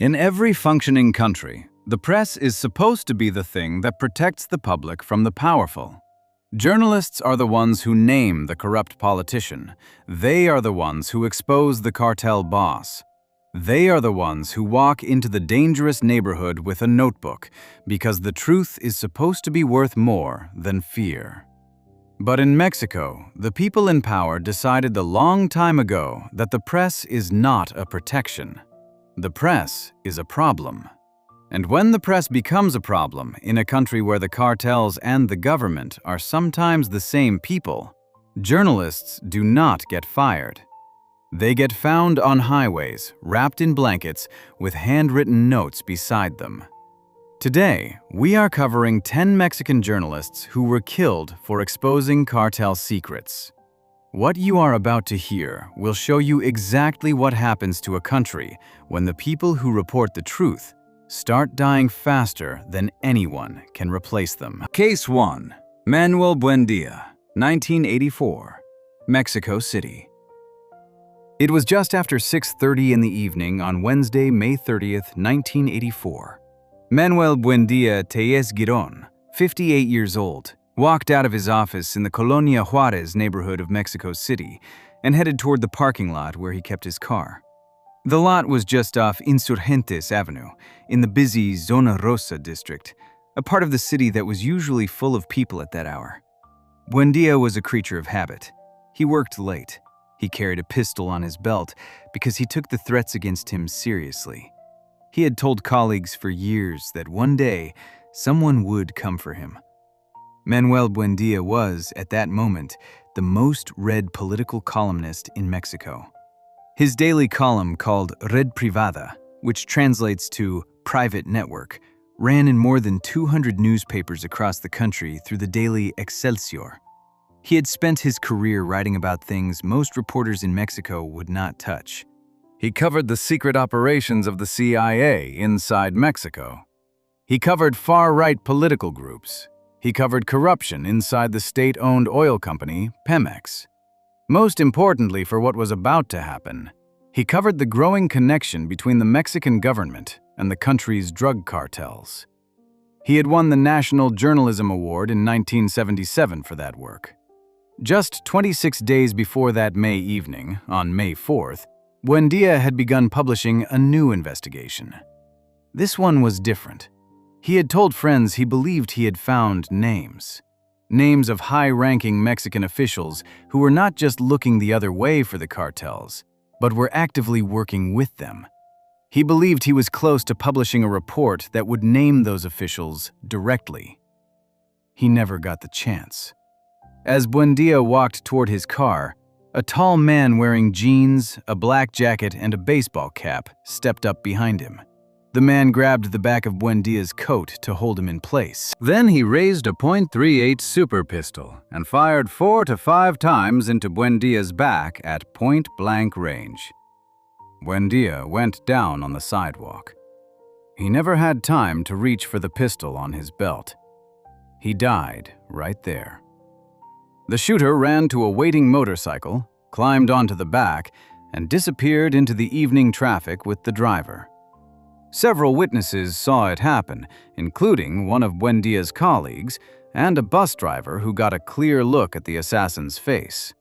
In every functioning country, the press is supposed to be the thing that protects the public from the powerful. Journalists are the ones who name the corrupt politician. They are the ones who expose the cartel boss. They are the ones who walk into the dangerous neighborhood with a notebook, because the truth is supposed to be worth more than fear. But in Mexico, the people in power decided a long time ago that the press is not a protection. The press is a problem. And when the press becomes a problem in a country where the cartels and the government are sometimes the same people, journalists do not get fired. They get found on highways, wrapped in blankets, with handwritten notes beside them. Today, we are covering 10 Mexican journalists who were killed for exposing cartel secrets. What you are about to hear will show you exactly what happens to a country when the people who report the truth start dying faster than anyone can replace them. Case 1. Manuel Buendia, 1984, Mexico City. It was just after 6:30 in the evening on Wednesday, May 30th, 1984. Manuel Buendia Tellez Giron, 58 years old, walked out of his office in the Colonia Juarez neighborhood of Mexico City and headed toward the parking lot where he kept his car. The lot was just off Insurgentes Avenue, in the busy Zona Rosa district, a part of the city that was usually full of people at that hour. Buendia was a creature of habit. He worked late. He carried a pistol on his belt because he took the threats against him seriously. He had told colleagues for years that one day someone would come for him. Manuel Buendia was, at that moment, the most read political columnist in Mexico. His daily column, called Red Privada, which translates to private network, ran in more than 200 newspapers across the country through the daily Excelsior. He had spent his career writing about things most reporters in Mexico would not touch. He covered the secret operations of the CIA inside Mexico. He covered far-right political groups. He covered corruption inside the state-owned oil company, Pemex. Most importantly for what was about to happen, he covered the growing connection between the Mexican government and the country's drug cartels. He had won the National Journalism Award in 1977 for that work. Just 26 days before that May evening, on May 4th, Buendia had begun publishing a new investigation. This one was different. He had told friends he believed he had found names. Names of high-ranking Mexican officials who were not just looking the other way for the cartels, but were actively working with them. He believed he was close to publishing a report that would name those officials directly. He never got the chance. As Buendia walked toward his car, a tall man wearing jeans, a black jacket, and a baseball cap stepped up behind him. The man grabbed the back of Buendia's coat to hold him in place. Then he raised a .38 super pistol and fired 4 to 5 times into Buendia's back at point-blank range. Buendia went down on the sidewalk. He never had time to reach for the pistol on his belt. He died right there. The shooter ran to a waiting motorcycle, climbed onto the back, and disappeared into the evening traffic with the driver. Several witnesses saw it happen, including one of Buendia's colleagues and a bus driver who got a clear look at the assassin's face.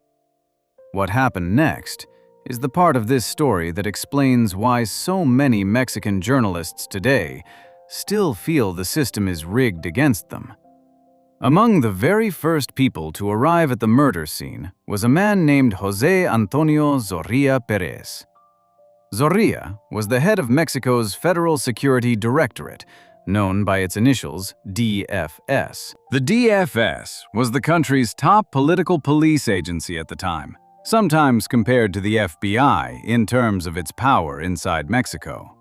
What happened next is the part of this story that explains why so many Mexican journalists today still feel the system is rigged against them. Among the very first people to arrive at the murder scene was a man named José Antonio Zorrilla Perez. Zorrilla was the head of Mexico's Federal Security Directorate, known by its initials DFS. The DFS was the country's top political police agency at the time, sometimes compared to the FBI in terms of its power inside Mexico.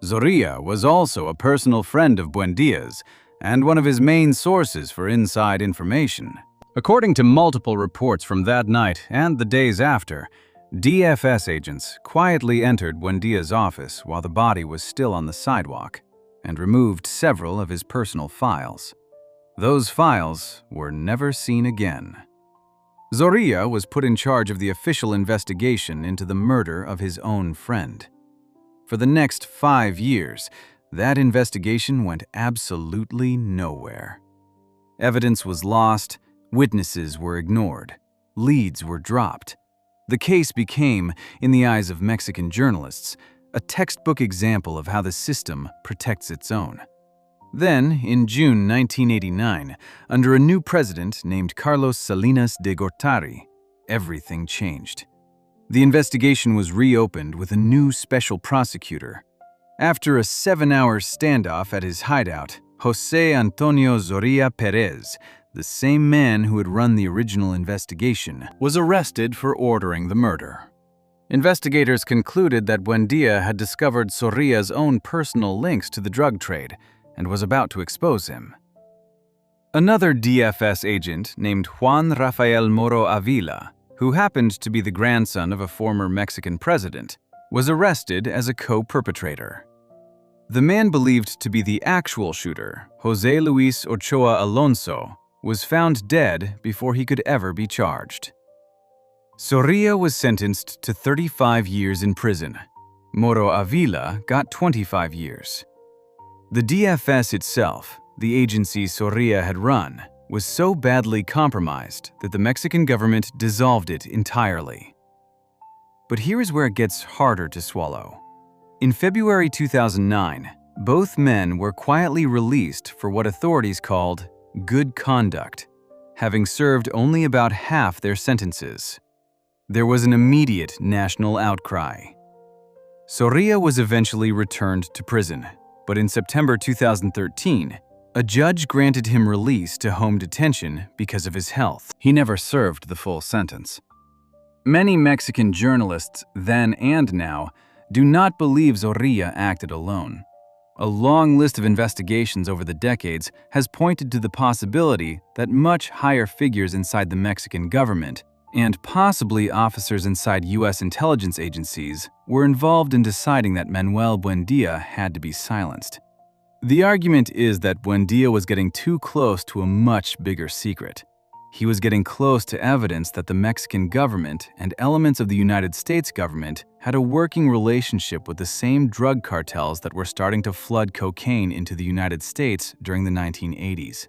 Zorrilla was also a personal friend of Buendia's and one of his main sources for inside information. According to multiple reports from that night and the days after, DFS agents quietly entered Buendia's office while the body was still on the sidewalk and removed several of his personal files. Those files were never seen again. Zorrilla was put in charge of the official investigation into the murder of his own friend. For the next 5 years, that investigation went absolutely nowhere. Evidence was lost, witnesses were ignored, leads were dropped. The case became, in the eyes of Mexican journalists, a textbook example of how the system protects its own. Then, in June 1989, under a new president named Carlos Salinas de Gortari, everything changed. The investigation was reopened with a new special prosecutor. After a 7-hour standoff at his hideout, José Antonio Zorrilla Perez, the same man who had run the original investigation, was arrested for ordering the murder. Investigators concluded that Buendia had discovered Zorrilla's own personal links to the drug trade and was about to expose him. Another DFS agent named Juan Rafael Moro Avila, who happened to be the grandson of a former Mexican president, was arrested as a co-perpetrator. The man believed to be the actual shooter, José Luis Ochoa Alonso, was found dead before he could ever be charged. Zorrilla was sentenced to 35 years in prison. Moro Avila got 25 years. The DFS itself, the agency Zorrilla had run, was so badly compromised that the Mexican government dissolved it entirely. But here is where it gets harder to swallow. In February 2009, both men were quietly released for what authorities called good conduct, having served only about half their sentences. There was an immediate national outcry. Zorrilla was eventually returned to prison, but in September 2013, a judge granted him release to home detention because of his health. He never served the full sentence. Many Mexican journalists, then and now, do not believe Zorrilla acted alone. A long list of investigations over the decades has pointed to the possibility that much higher figures inside the Mexican government, and possibly officers inside U.S. intelligence agencies, were involved in deciding that Manuel Buendia had to be silenced. The argument is that Buendia was getting too close to a much bigger secret. He was getting close to evidence that the Mexican government and elements of the United States government had a working relationship with the same drug cartels that were starting to flood cocaine into the United States during the 1980s.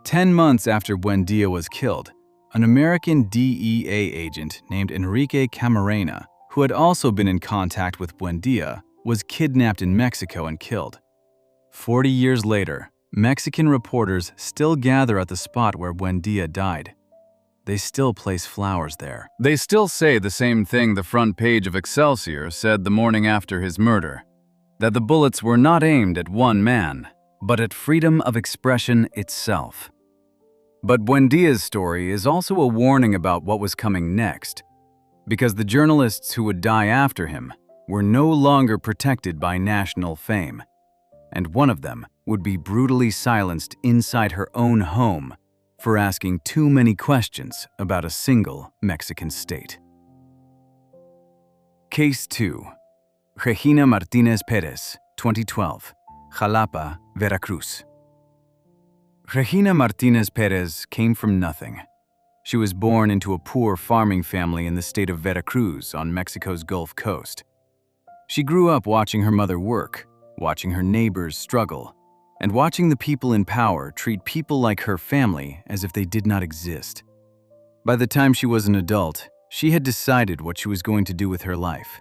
10 months after Buendia was killed, an American DEA agent named Enrique Camarena, who had also been in contact with Buendia, was kidnapped in Mexico and killed. 40 years later, Mexican reporters still gather at the spot where Buendia died. They still place flowers there. They still say the same thing the front page of Excelsior said the morning after his murder, that the bullets were not aimed at one man, but at freedom of expression itself. But Buendia's story is also a warning about what was coming next, because the journalists who would die after him were no longer protected by national fame, and one of them would be brutally silenced inside her own home for asking too many questions about a single Mexican state. Case 2. Regina Martinez Perez, 2012, Jalapa, Veracruz. Regina Martinez Perez came from nothing. She was born into a poor farming family in the state of Veracruz on Mexico's Gulf Coast. She grew up watching her mother work, watching her neighbors struggle, and watching the people in power treat people like her family as if they did not exist. By the time she was an adult, she had decided what she was going to do with her life.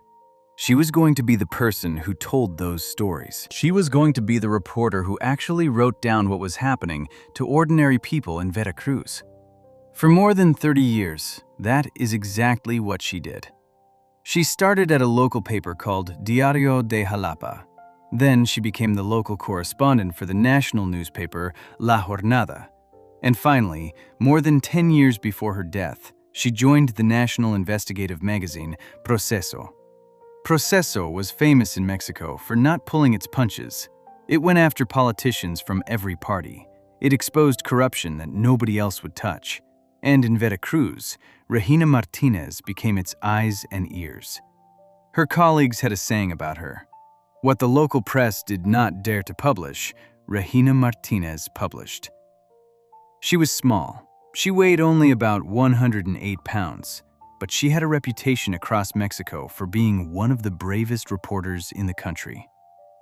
She was going to be the person who told those stories. She was going to be the reporter who actually wrote down what was happening to ordinary people in Veracruz. For more than 30 years, that is exactly what she did. She started at a local paper called Diario de Jalapa. Then she became the local correspondent for the national newspaper La Jornada. And finally, more than 10 years before her death, she joined the national investigative magazine Proceso. Proceso was famous in Mexico for not pulling its punches. It went after politicians from every party. It exposed corruption that nobody else would touch. And in Veracruz, Regina Martinez became its eyes and ears. Her colleagues had a saying about her. What the local press did not dare to publish, Regina Martinez published. She was small. She weighed only about 108 pounds, but she had a reputation across Mexico for being one of the bravest reporters in the country.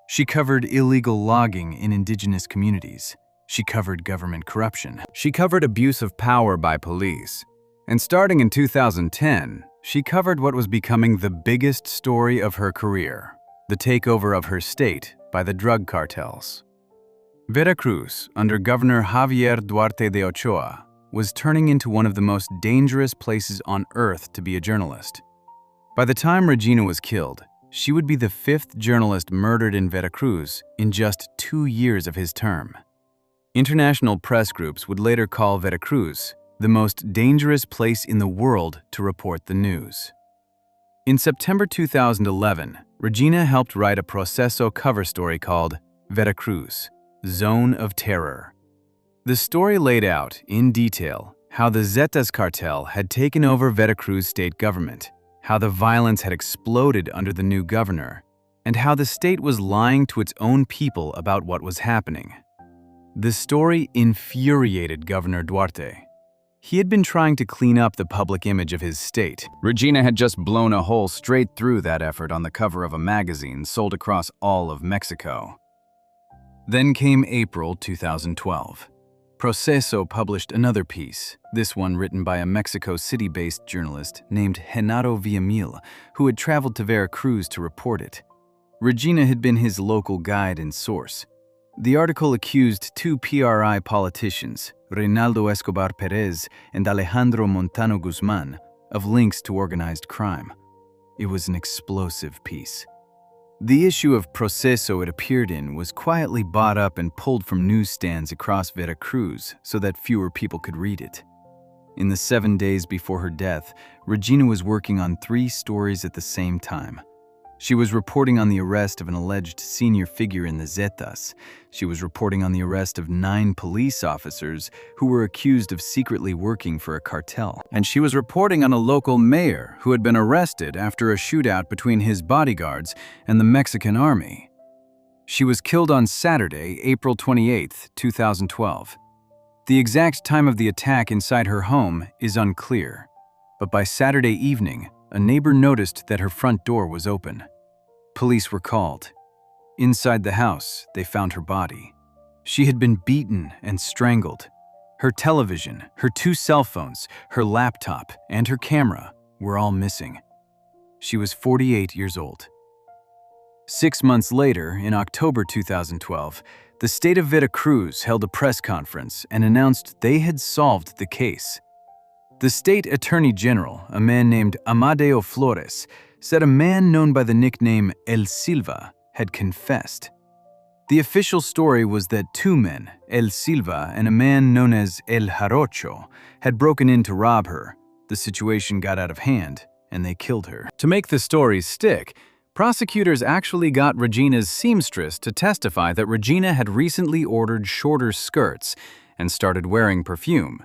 She covered illegal logging in indigenous communities. She covered government corruption. She covered abuse of power by police. And starting in 2010, she covered what was becoming the biggest story of her career, the takeover of her state by the drug cartels. Veracruz, under Governor Javier Duarte de Ochoa, was turning into one of the most dangerous places on earth to be a journalist. By the time Regina was killed, she would be the 5th journalist murdered in Veracruz in just 2 years of his term. International press groups would later call Veracruz the most dangerous place in the world to report the news. In September 2011, Regina helped write a Proceso cover story called Veracruz, Zone of Terror. The story laid out, in detail, how the Zetas cartel had taken over Veracruz state government, how the violence had exploded under the new governor, and how the state was lying to its own people about what was happening. The story infuriated Governor Duarte. He had been trying to clean up the public image of his state. Regina had just blown a hole straight through that effort on the cover of a magazine sold across all of Mexico. Then came April 2012. Proceso published another piece, this one written by a Mexico City-based journalist named Genaro Villamil, who had traveled to Veracruz to report it. Regina had been his local guide and source. The article accused 2 PRI politicians, Reynaldo Escobar Perez and Alejandro Montano Guzman, of links to organized crime. It was an explosive piece. The issue of Proceso it appeared in was quietly bought up and pulled from newsstands across Veracruz so that fewer people could read it. In the 7 days before her death, Regina was working on 3 stories at the same time. She was reporting on the arrest of an alleged senior figure in the Zetas. She was reporting on the arrest of 9 police officers who were accused of secretly working for a cartel. And she was reporting on a local mayor who had been arrested after a shootout between his bodyguards and the Mexican army. She was killed on Saturday, April 28, 2012. The exact time of the attack inside her home is unclear, but by Saturday evening, a neighbor noticed that her front door was open. Police were called. Inside the house, they found her body. She had been beaten and strangled. Her television, her 2 cell phones, her laptop, and her camera were all missing. She was 48 years old. 6 months later, in October 2012, the state of Veracruz held a press conference and announced they had solved the case. The state attorney general, a man named Amadeo Flores, said a man known by the nickname El Silva had confessed. The official story was that 2 men, El Silva and a man known as El Jarocho, had broken in to rob her. The situation got out of hand, and they killed her. To make the story stick, prosecutors actually got Regina's seamstress to testify that Regina had recently ordered shorter skirts and started wearing perfume.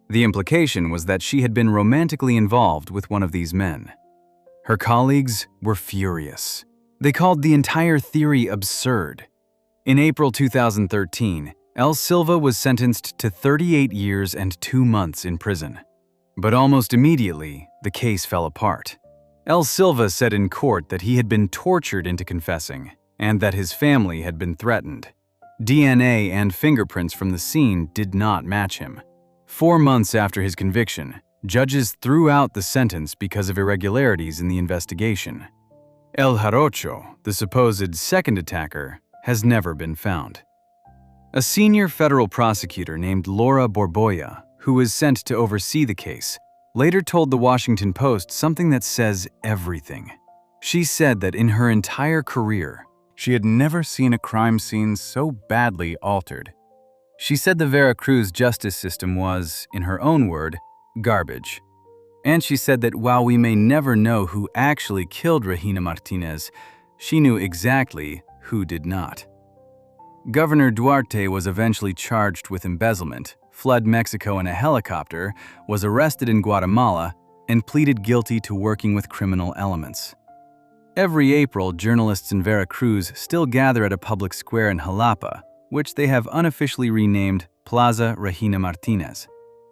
The implication was that she had been romantically involved with one of these men. Her colleagues were furious. They called the entire theory absurd. In April 2013, El Silva was sentenced to 38 years and 2 months in prison. But almost immediately, the case fell apart. El Silva said in court that he had been tortured into confessing and that his family had been threatened. DNA and fingerprints from the scene did not match him. 4 months after his conviction, judges threw out the sentence because of irregularities in the investigation. El Jarocho, the supposed second attacker, has never been found. A senior federal prosecutor named Laura Borboya, who was sent to oversee the case, later told the Washington Post something that says everything. She said that in her entire career, she had never seen a crime scene so badly altered. She said the Veracruz justice system was, in her own word, garbage. And she said that while we may never know who actually killed Regina Martinez, she knew exactly who did not. Governor Duarte was eventually charged with embezzlement, fled Mexico in a helicopter, was arrested in Guatemala, and pleaded guilty to working with criminal elements. Every April, journalists in Veracruz still gather at a public square in Jalapa, which they have unofficially renamed Plaza Regina Martinez.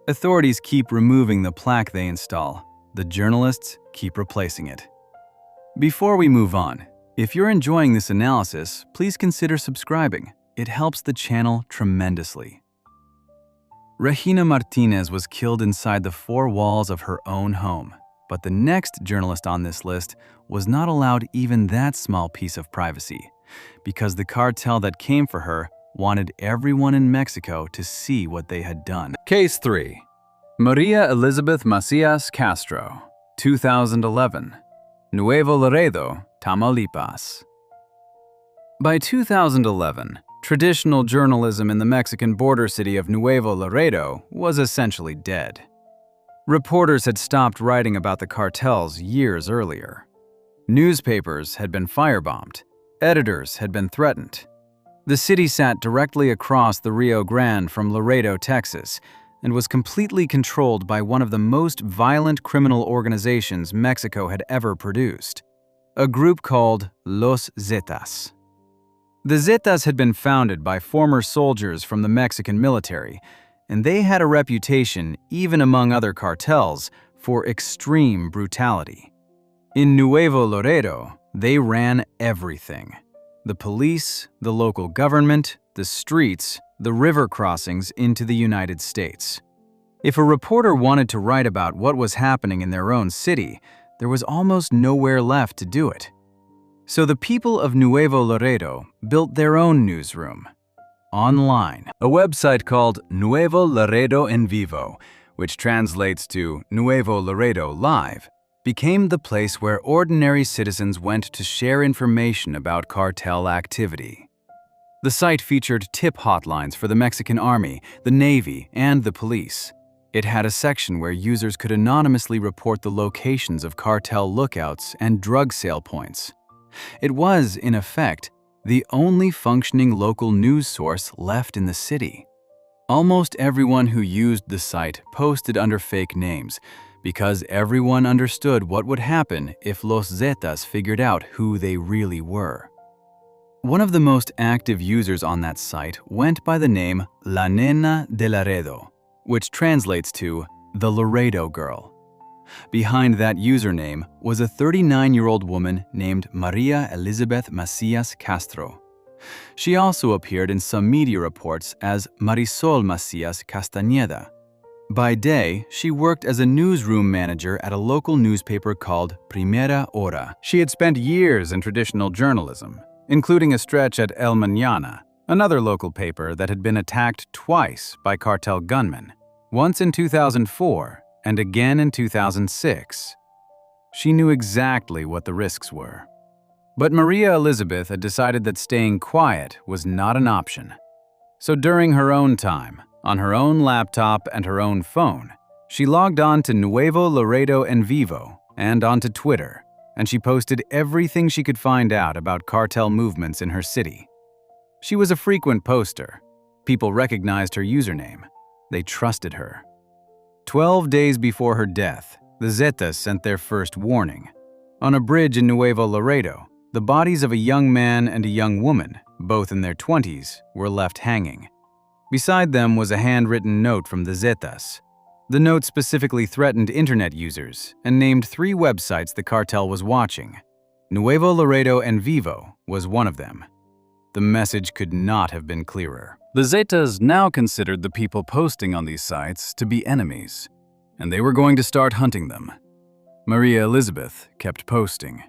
Authorities keep removing the plaque they install, the journalists keep replacing it. Before we move on, if you're enjoying this analysis, please consider subscribing. It helps the channel tremendously. Regina Martinez was killed inside the four walls of her own home, but the next journalist on this list was not allowed even that small piece of privacy, because the cartel that came for her wanted everyone in Mexico to see what they had done. Case 3. Maria Elizabeth Masias Castro, 2011, Nuevo Laredo, Tamaulipas. By 2011, traditional journalism in the Mexican border city of Nuevo Laredo was essentially dead. Reporters had stopped writing about the cartels years earlier. Newspapers had been firebombed. Editors had been threatened. The city sat directly across the Rio Grande from Laredo, Texas, and was completely controlled by one of the most violent criminal organizations Mexico had ever produced, a group called Los Zetas. The Zetas had been founded by former soldiers from the Mexican military, and they had a reputation, even among other cartels, for extreme brutality. In Nuevo Laredo, they ran everything: the police, the local government, the streets, the river crossings into the United States. If a reporter wanted to write about what was happening in their own city, there was almost nowhere left to do it. So the people of Nuevo Laredo built their own newsroom, online. A website called Nuevo Laredo en Vivo, which translates to Nuevo Laredo Live, became the place where ordinary citizens went to share information about cartel activity. The site featured tip hotlines for the Mexican Army, the Navy, and the police. It had a section where users could anonymously report the locations of cartel lookouts and drug sale points. It was, in effect, the only functioning local news source left in the city. Almost everyone who used the site posted under fake names, because everyone understood what would happen if Los Zetas figured out who they really were. One of the most active users on that site went by the name La Nena de Laredo, which translates to the Laredo Girl. Behind that username was a 39-year-old woman named Maria Elizabeth Masias Castro. She also appeared in some media reports as Marisol Masias Castañeda. By day, she worked as a newsroom manager at a local newspaper called Primera Hora. She had spent years in traditional journalism, including a stretch at El Mañana, another local paper that had been attacked twice by cartel gunmen, once in 2004 and again in 2006. She knew exactly what the risks were. But Maria Elizabeth had decided that staying quiet was not an option. So during her own time, on her own laptop and her own phone, she logged on to Nuevo Laredo en Vivo and onto Twitter, and she posted everything she could find out about cartel movements in her city. She was a frequent poster. People recognized her username. They trusted her. 12 days before her death, the Zetas sent their first warning. On a bridge in Nuevo Laredo, the bodies of a young man and a young woman, both in their 20s, were left hanging. Beside them was a handwritten note from the Zetas. The note specifically threatened internet users and named 3 websites the cartel was watching. Nuevo Laredo en Vivo was one of them. The message could not have been clearer. The Zetas now considered the people posting on these sites to be enemies, and they were going to start hunting them. Maria Elizabeth kept posting.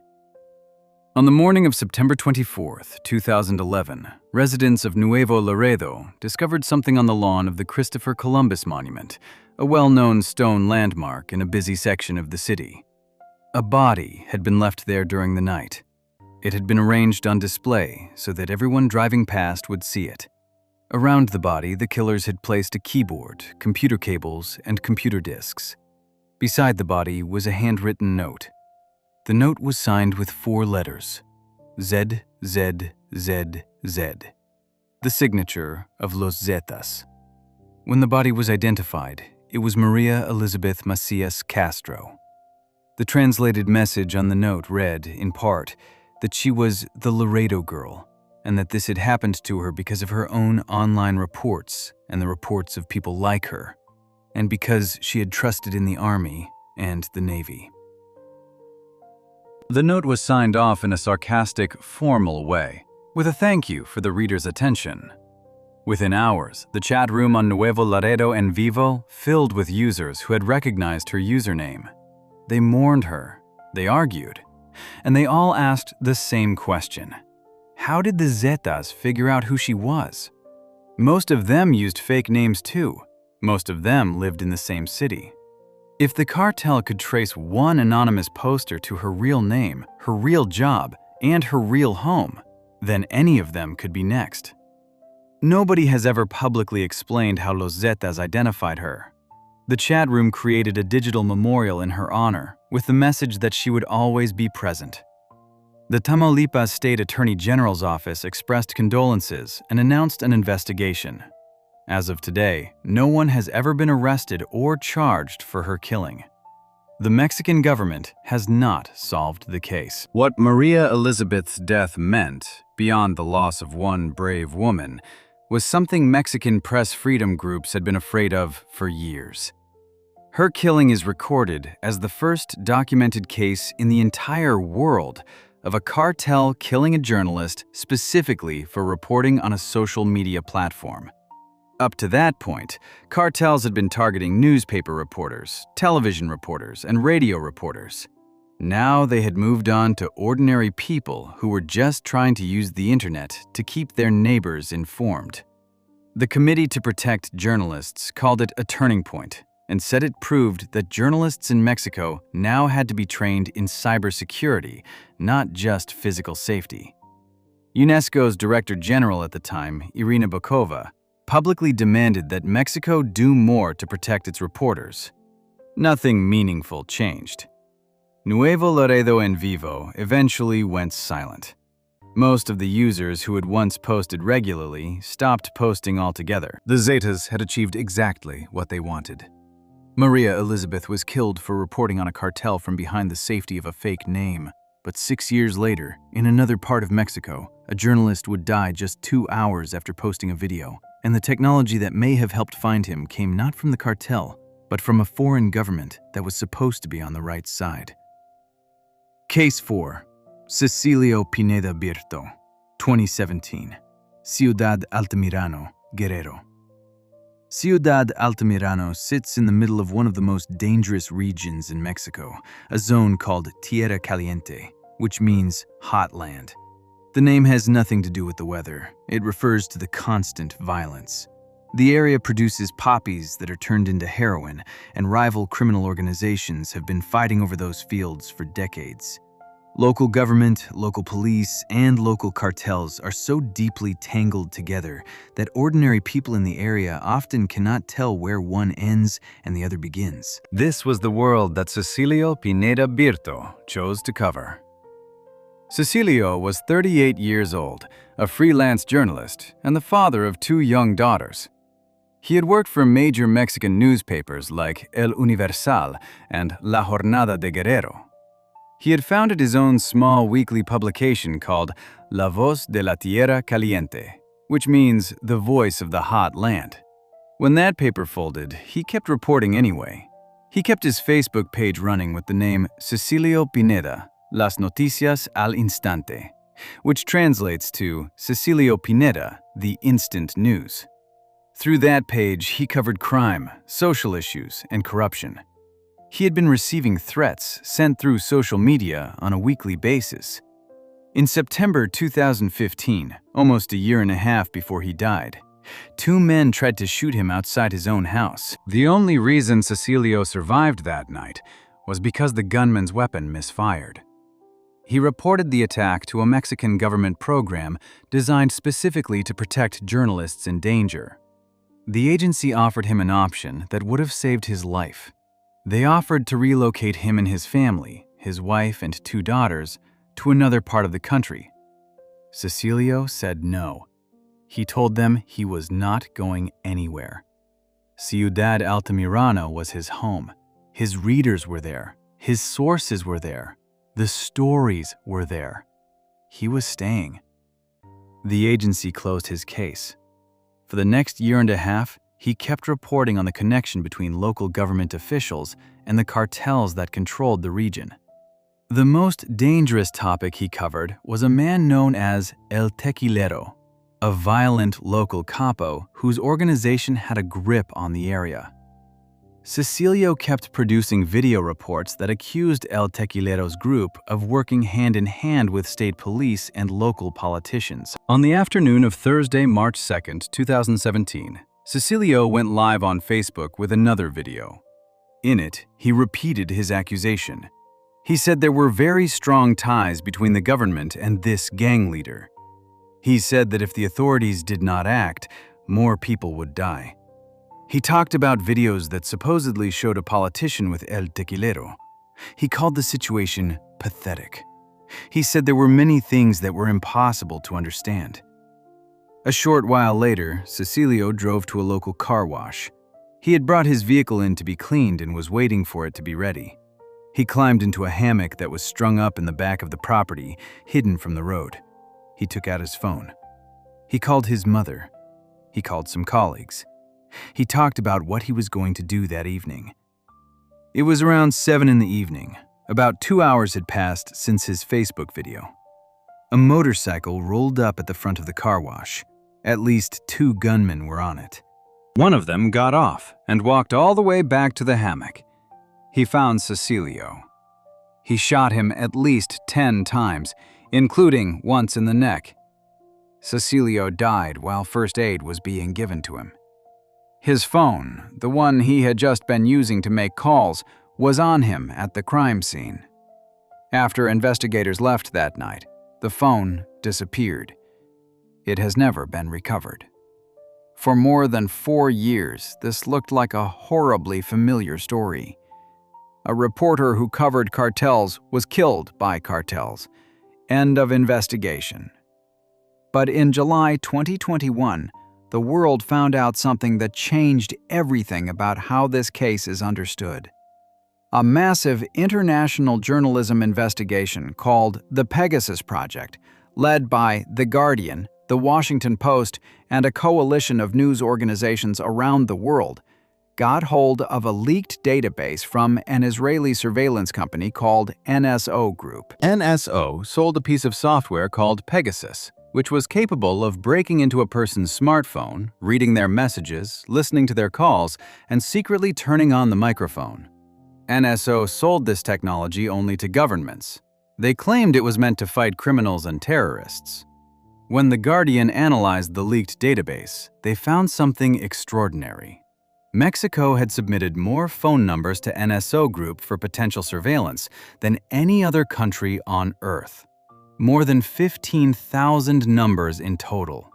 On the morning of September 24th, 2011, residents of Nuevo Laredo discovered something on the lawn of the Christopher Columbus Monument, a well-known stone landmark in a busy section of the city. A body had been left there during the night. It had been arranged on display so that everyone driving past would see it. Around the body, the killers had placed a keyboard, computer cables, and computer disks. Beside the body was a handwritten note. The note was signed with 4 letters, Z, Z, Z, Z, the signature of Los Zetas. When the body was identified, it was Maria Elizabeth Masias Castro. The translated message on the note read, in part, that she was the Laredo Girl, and that this had happened to her because of her own online reports and the reports of people like her, and because she had trusted in the army and the Navy. The note was signed off in a sarcastic, formal way, with a thank you for the reader's attention. Within hours, the chat room on Nuevo Laredo en Vivo filled with users who had recognized her username. They mourned her, they argued, and they all asked the same question. How did the Zetas figure out who she was? Most of them used fake names too. Most of them lived in the same city. If the cartel could trace one anonymous poster to her real name, her real job, and her real home, then any of them could be next. Nobody has ever publicly explained how Los Zetas identified her. The chat room created a digital memorial in her honor, with the message that she would always be present. The Tamaulipas State Attorney General's office expressed condolences and announced an investigation. As of today, no one has ever been arrested or charged for her killing. The Mexican government has not solved the case. What Maria Elizabeth's death meant, beyond the loss of one brave woman, was something Mexican press freedom groups had been afraid of for years. Her killing is recorded as the first documented case in the entire world of a cartel killing a journalist specifically for reporting on a social media platform. Up to that point, cartels had been targeting newspaper reporters, television reporters, and radio reporters. Now they had moved on to ordinary people who were just trying to use the internet to keep their neighbors informed. The Committee to Protect Journalists called it a turning point and said it proved that journalists in Mexico now had to be trained in cybersecurity, not just physical safety. UNESCO's Director General at the time, Irina Bokova, publicly demanded that Mexico do more to protect its reporters. Nothing meaningful changed. Nuevo Laredo en Vivo eventually went silent. Most of the users who had once posted regularly stopped posting altogether. The Zetas had achieved exactly what they wanted. Maria Elizabeth was killed for reporting on a cartel from behind the safety of a fake name. But 6 years later, in another part of Mexico, a journalist would die just 2 hours after posting a video. And the technology that may have helped find him came not from the cartel, but from a foreign government that was supposed to be on the right side. Case 4. Cecilio Pineda Birto, 2017. Ciudad Altamirano, Guerrero. Ciudad Altamirano sits in the middle of one of the most dangerous regions in Mexico, a zone called Tierra Caliente, which means hot land. The name has nothing to do with the weather. It refers to the constant violence. The area produces poppies that are turned into heroin, and rival criminal organizations have been fighting over those fields for decades. Local government, local police, and local cartels are so deeply tangled together that ordinary people in the area often cannot tell where one ends and the other begins. This was the world that Cecilio Pineda Birto chose to cover. Cecilio was 38 years old, a freelance journalist, and the father of 2 young daughters. He had worked for major Mexican newspapers like El Universal and La Jornada de Guerrero. He had founded his own small weekly publication called La Voz de la Tierra Caliente, which means the voice of the hot land. When that paper folded, he kept reporting anyway. He kept his Facebook page running with the name Cecilio Pineda, Las Noticias al Instante, which translates to Cecilio Pineda, the instant news. Through that page, he covered crime, social issues, and corruption. He had been receiving threats sent through social media on a weekly basis. In September 2015, almost a year and a half before he died, 2 men tried to shoot him outside his own house. The only reason Cecilio survived that night was because the gunman's weapon misfired. He reported the attack to a Mexican government program designed specifically to protect journalists in danger. The agency offered him an option that would have saved his life. They offered to relocate him and his family, his wife and 2 daughters, to another part of the country. Cecilio said no. He told them he was not going anywhere. Ciudad Altamirano was his home. His readers were there. His sources were there. The stories were there. He was staying. The agency closed his case. For the next year and a half, he kept reporting on the connection between local government officials and the cartels that controlled the region. The most dangerous topic he covered was a man known as El Tequilero, a violent local capo whose organization had a grip on the area. Cecilio kept producing video reports that accused El Tequilero's group of working hand-in-hand with state police and local politicians. On the afternoon of Thursday, March 2, 2017, Cecilio went live on Facebook with another video. In it, he repeated his accusation. He said there were very strong ties between the government and this gang leader. He said that if the authorities did not act, more people would die. He talked about videos that supposedly showed a politician with El Tequilero. He called the situation pathetic. He said there were many things that were impossible to understand. A short while later, Cecilio drove to a local car wash. He had brought his vehicle in to be cleaned and was waiting for it to be ready. He climbed into a hammock that was strung up in the back of the property, hidden from the road. He took out his phone. He called his mother. He called some colleagues. He talked about what he was going to do that evening. It was around 7 in the evening. About 2 hours had passed since his Facebook video. A motorcycle rolled up at the front of the car wash. At least 2 gunmen were on it. One of them got off and walked all the way back to the hammock. He found Cecilio. He shot him at least 10 times, including once in the neck. Cecilio died while first aid was being given to him. His phone, the one he had just been using to make calls, was on him at the crime scene. After investigators left that night, the phone disappeared. It has never been recovered. For more than 4 years, this looked like a horribly familiar story. A reporter who covered cartels was killed by cartels. End of investigation. But in July 2021, the world found out something that changed everything about how this case is understood. A massive international journalism investigation called the Pegasus Project, led by The Guardian, The Washington Post, and a coalition of news organizations around the world, got hold of a leaked database from an Israeli surveillance company called NSO Group. NSO sold a piece of software called Pegasus, which was capable of breaking into a person's smartphone, reading their messages, listening to their calls, and secretly turning on the microphone. NSO sold this technology only to governments. They claimed it was meant to fight criminals and terrorists. When The Guardian analyzed the leaked database, they found something extraordinary. Mexico had submitted more phone numbers to NSO Group for potential surveillance than any other country on Earth. More than 15,000 numbers in total.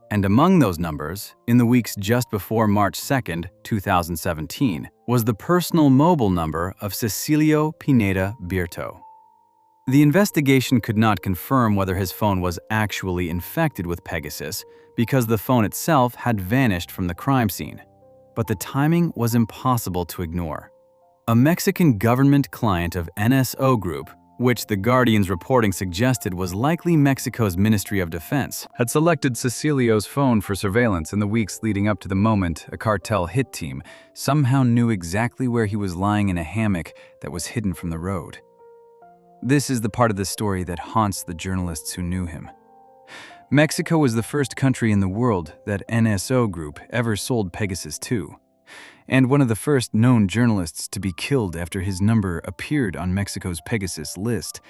And among those numbers, in the weeks just before March 2, 2017, was the personal mobile number of Cecilio Pineda Birto. The investigation could not confirm whether his phone was actually infected with Pegasus because the phone itself had vanished from the crime scene. But the timing was impossible to ignore. A Mexican government client of NSO Group, which The Guardian's reporting suggested was likely Mexico's Ministry of Defense, had selected Cecilio's phone for surveillance in the weeks leading up to the moment a cartel hit team somehow knew exactly where he was lying in a hammock that was hidden from the road. This is the part of the story that haunts the journalists who knew him. Mexico was the first country in the world that NSO Group ever sold Pegasus to, and one of the first known journalists to be killed after his number appeared on Mexico's Pegasus list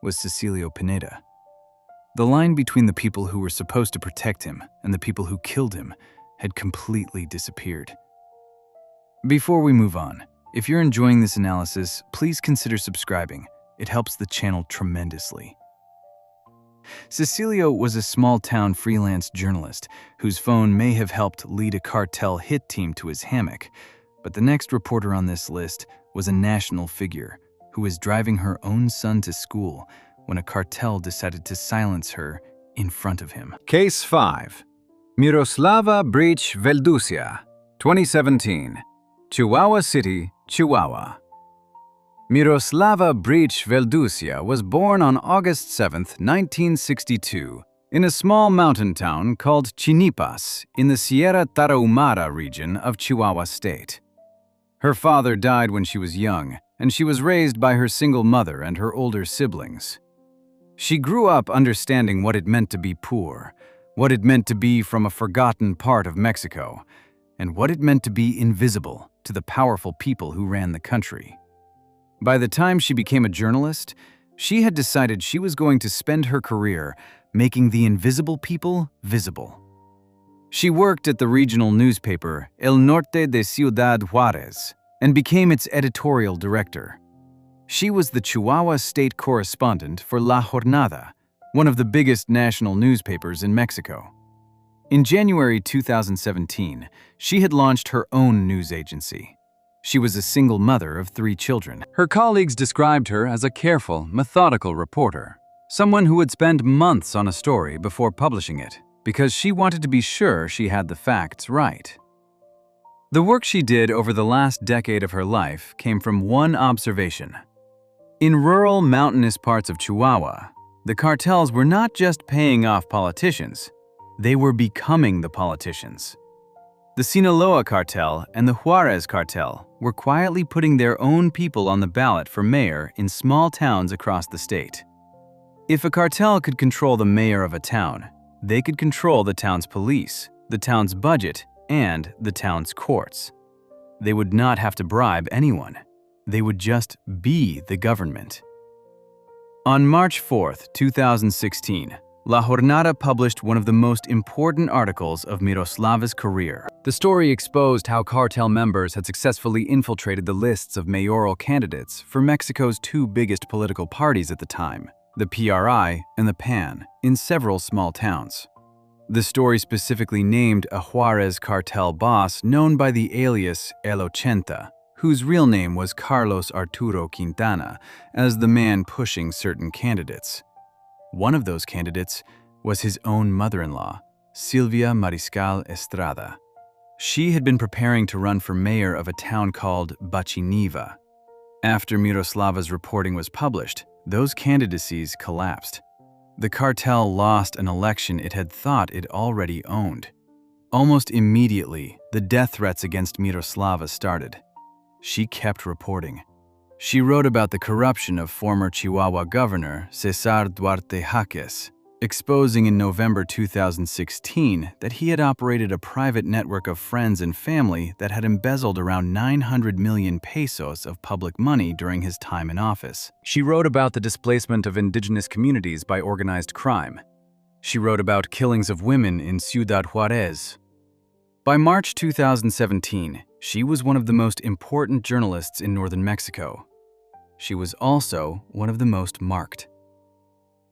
was Cecilio Pineda. The line between the people who were supposed to protect him and the people who killed him had completely disappeared. Before we move on, if you're enjoying this analysis, please consider subscribing. It helps the channel tremendously. Cecilio was a small-town freelance journalist whose phone may have helped lead a cartel hit team to his hammock, but the next reporter on this list was a national figure who was driving her own son to school when a cartel decided to silence her in front of him. Case 5. Miroslava breach Velducea, 2017, Chihuahua City, Chihuahua. Miroslava breach Velducea was born on August 7, 1962, in a small mountain town called Chinipas in the Sierra Tarahumara region of Chihuahua State. Her father died when she was young, and she was raised by her single mother and her older siblings. She grew up understanding what it meant to be poor, what it meant to be from a forgotten part of Mexico, and what it meant to be invisible to the powerful people who ran the country. By the time she became a journalist, she had decided she was going to spend her career making the invisible people visible. She worked at the regional newspaper El Norte de Ciudad Juárez and became its editorial director. She was the Chihuahua state correspondent for La Jornada, one of the biggest national newspapers in Mexico. In January 2017, she had launched her own news agency. She was a single mother of 3 children. Her colleagues described her as a careful, methodical reporter, someone who would spend months on a story before publishing it, because she wanted to be sure she had the facts right. The work she did over the last decade of her life came from one observation. In rural, mountainous parts of Chihuahua, the cartels were not just paying off politicians, they were becoming the politicians. The Sinaloa cartel and the Juarez cartel were quietly putting their own people on the ballot for mayor in small towns across the state. If a cartel could control the mayor of a town, they could control the town's police, the town's budget, and the town's courts. They would not have to bribe anyone. They would just be the government. On March 4, 2016, La Jornada published one of the most important articles of Miroslava's career. The story exposed how cartel members had successfully infiltrated the lists of mayoral candidates for Mexico's 2 biggest political parties at the time, the PRI and the PAN, in several small towns. The story specifically named a Juarez cartel boss known by the alias El Ochenta, whose real name was Carlos Arturo Quintana, as the man pushing certain candidates. One of those candidates was his own mother-in-law, Silvia Mariscal Estrada. She had been preparing to run for mayor of a town called Bachiniva. After Miroslava's reporting was published, those candidacies collapsed. The cartel lost an election it had thought it already owned. Almost immediately, the death threats against Miroslava started. She kept reporting. She wrote about the corruption of former Chihuahua Governor Cesar Duarte Jaques, exposing in November 2016 that he had operated a private network of friends and family that had embezzled around 900 million pesos of public money during his time in office. She wrote about the displacement of indigenous communities by organized crime. She wrote about killings of women in Ciudad Juárez. By March 2017, she was one of the most important journalists in northern Mexico. She was also one of the most marked.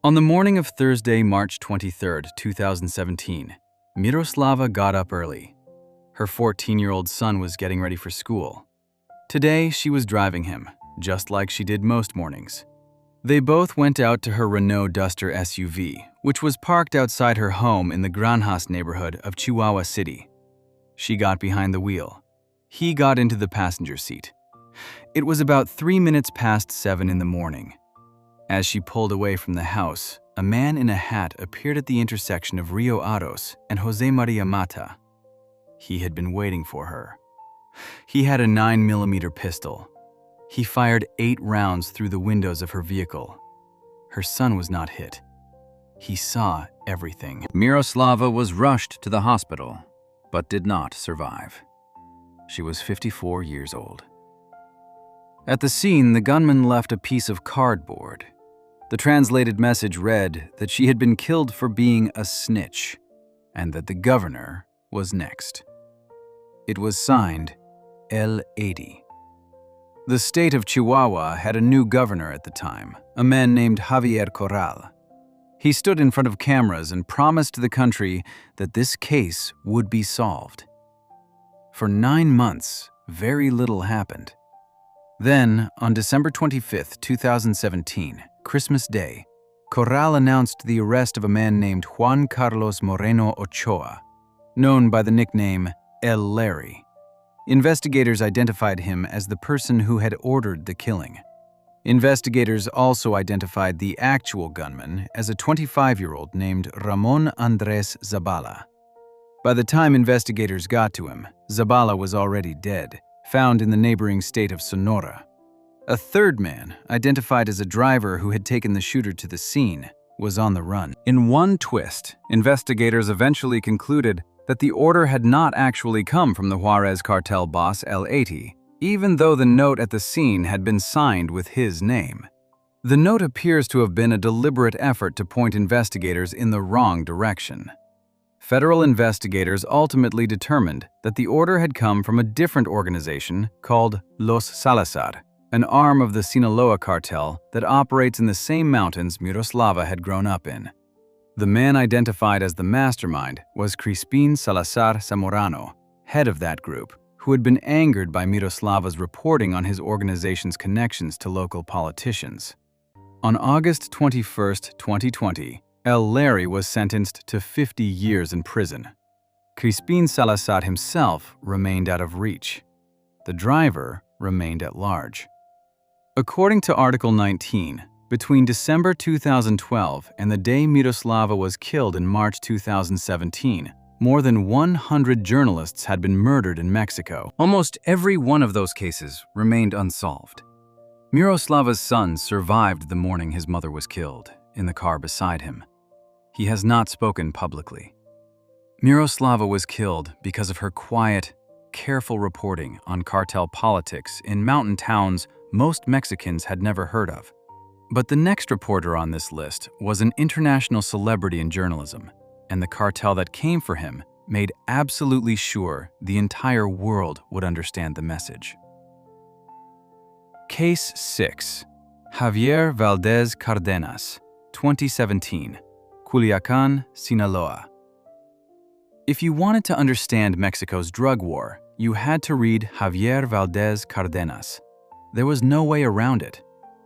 On the morning of Thursday, March 23, 2017, Miroslava got up early. Her 14-year-old son was getting ready for school. Today, she was driving him, just like she did most mornings. They both went out to her Renault Duster SUV, which was parked outside her home in the Granjas neighborhood of Chihuahua City. She got behind the wheel. He got into the passenger seat. It was about 3 minutes past 7 in the morning. As she pulled away from the house, a man in a hat appeared at the intersection of Rio Aros and Jose Maria Mata. He had been waiting for her. He had a 9mm pistol. He fired 8 rounds through the windows of her vehicle. Her son was not hit. He saw everything. Miroslava was rushed to the hospital, but did not survive. She was 54 years old. At the scene, the gunman left a piece of cardboard. The translated message read that she had been killed for being a snitch, and that the governor was next. It was signed El 80. The state of Chihuahua had a new governor at the time, a man named Javier Corral. He stood in front of cameras and promised the country that this case would be solved. For 9 months, very little happened. Then, on December 25, 2017, Christmas Day, Corral announced the arrest of a man named Juan Carlos Moreno Ochoa, known by the nickname El Larry. Investigators identified him as the person who had ordered the killing. Investigators also identified the actual gunman as a 25-year-old named Ramon Andres Zabala. By the time investigators got to him, Zabala was already dead, found in the neighboring state of Sonora. A third man, identified as a driver who had taken the shooter to the scene, was on the run. In one twist, investigators eventually concluded that the order had not actually come from the Juarez cartel boss El 80, even though the note at the scene had been signed with his name. The note appears to have been a deliberate effort to point investigators in the wrong direction. Federal investigators ultimately determined that the order had come from a different organization called Los Salazar, an arm of the Sinaloa cartel that operates in the same mountains Miroslava had grown up in. The man identified as the mastermind was Crispin Salazar Zamorano, head of that group, who had been angered by Miroslava's reporting on his organization's connections to local politicians. On August 21, 2020, El Larry was sentenced to 50 years in prison. Crispin Salazar himself remained out of reach. The driver remained at large. According to Article 19, between December 2012 and the day Miroslava was killed in March 2017, more than 100 journalists had been murdered in Mexico. Almost every one of those cases remained unsolved. Miroslava's son survived the morning his mother was killed, in the car beside him. He has not spoken publicly. Miroslava was killed because of her quiet, careful reporting on cartel politics in mountain towns most Mexicans had never heard of. But the next reporter on this list was an international celebrity in journalism, and the cartel that came for him made absolutely sure the entire world would understand the message. Case 6. Javier Valdez Cardenas, 2017, Culiacán, Sinaloa. If you wanted to understand Mexico's drug war, you had to read Javier Valdez Cardenas. There was no way around it.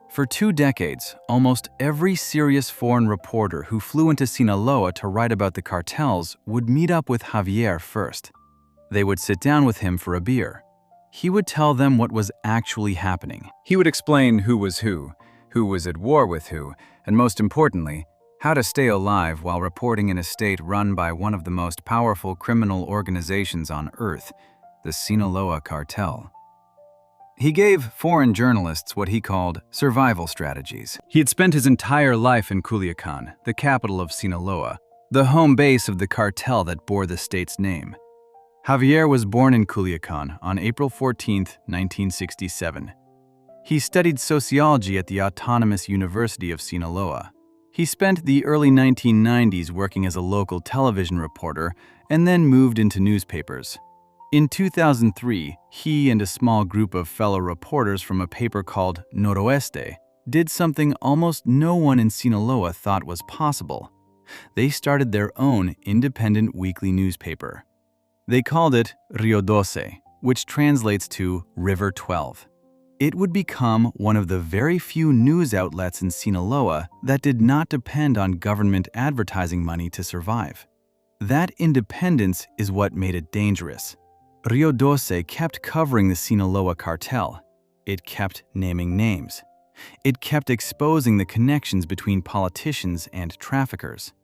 For 2 decades, almost every serious foreign reporter who flew into Sinaloa to write about the cartels would meet up with Javier first. They would sit down with him for a beer. He would tell them what was actually happening. He would explain who was at war with who, and most importantly, how to stay alive while reporting in a state run by one of the most powerful criminal organizations on earth, the Sinaloa cartel. He gave foreign journalists what he called survival strategies. He had spent his entire life in Culiacán, the capital of Sinaloa, the home base of the cartel that bore the state's name. Javier was born in Culiacán on April 14, 1967. He studied sociology at the Autonomous University of Sinaloa. He spent the early 1990s working as a local television reporter and then moved into newspapers. In 2003, he and a small group of fellow reporters from a paper called Noroeste did something almost no one in Sinaloa thought was possible. They started their own independent weekly newspaper. They called it Rio 12, which translates to River 12. It would become one of the very few news outlets in Sinaloa that did not depend on government advertising money to survive. That independence is what made it dangerous. Rio 12 kept covering the Sinaloa cartel. It kept naming names. It kept exposing the connections between politicians and traffickers.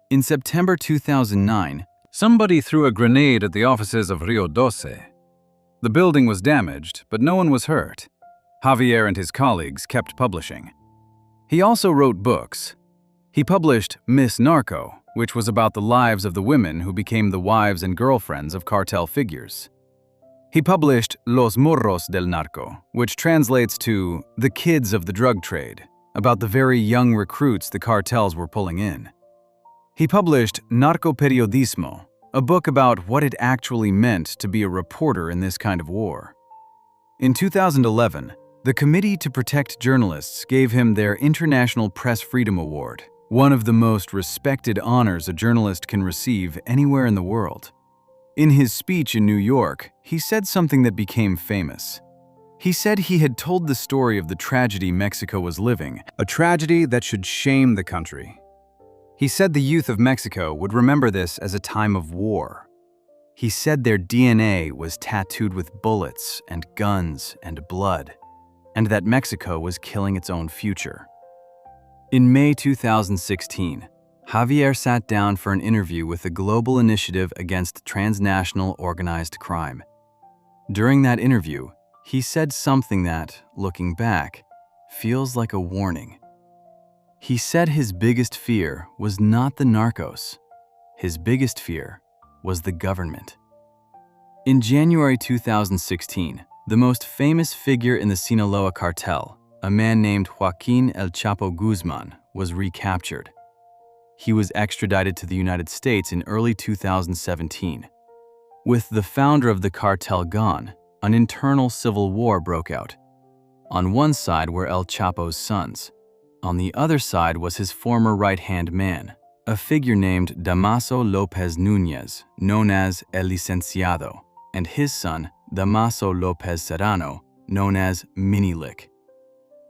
In September 2009, somebody threw a grenade at the offices of Rio 12. The building was damaged, but no one was hurt. Javier and his colleagues kept publishing. He also wrote books. He published Miss Narco, which was about the lives of the women who became the wives and girlfriends of cartel figures. He published Los Morros del Narco, which translates to The Kids of the Drug Trade, about the very young recruits the cartels were pulling in. He published Narcoperiodismo, a book about what it actually meant to be a reporter in this kind of war. In 2011, the Committee to Protect Journalists gave him their International Press Freedom Award, one of the most respected honors a journalist can receive anywhere in the world. In his speech in New York, he said something that became famous. He said he had told the story of the tragedy Mexico was living, a tragedy that should shame the country. He said the youth of Mexico would remember this as a time of war. He said their DNA was tattooed with bullets and guns and blood. and that Mexico was killing its own future. In May 2016, Javier sat down for an interview with the Global Initiative Against Transnational Organized Crime. During that interview, he said something that, looking back, feels like a warning. He said his biggest fear was not the narcos. His biggest fear was the government. In January 2016, the most famous figure in the Sinaloa cartel, a man named Joaquin El Chapo Guzman, was recaptured. He was extradited to the United States in early 2017. With the founder of the cartel gone, an internal civil war broke out. On one side were El Chapo's sons. On the other side was his former right-hand man, a figure named Damaso Lopez Núñez, known as El Licenciado, and his son, Damaso Lopez Serrano, known as Minilic.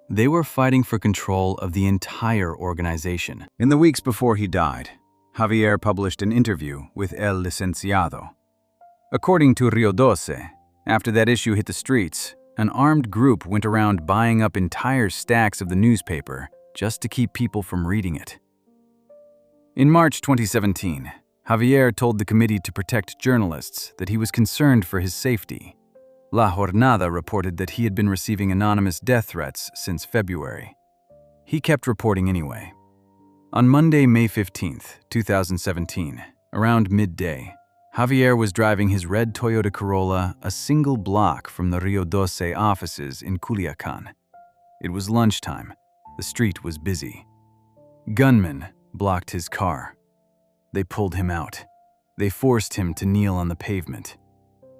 They were fighting for control of the entire organization. In the weeks before he died, Javier published an interview with El Licenciado. According to Rio Doce, after that issue hit the streets, an armed group went around buying up entire stacks of the newspaper just to keep people from reading it. In March 2017, Javier told the Committee to Protect Journalists that he was concerned for his safety. La Jornada reported that he had been receiving anonymous death threats since February. He kept reporting anyway. On Monday, May 15, 2017, around midday, Javier was driving his red Toyota Corolla a single block from the Rio Doce offices in Culiacan. It was lunchtime. The street was busy. Gunmen blocked his car. They pulled him out. They forced him to kneel on the pavement.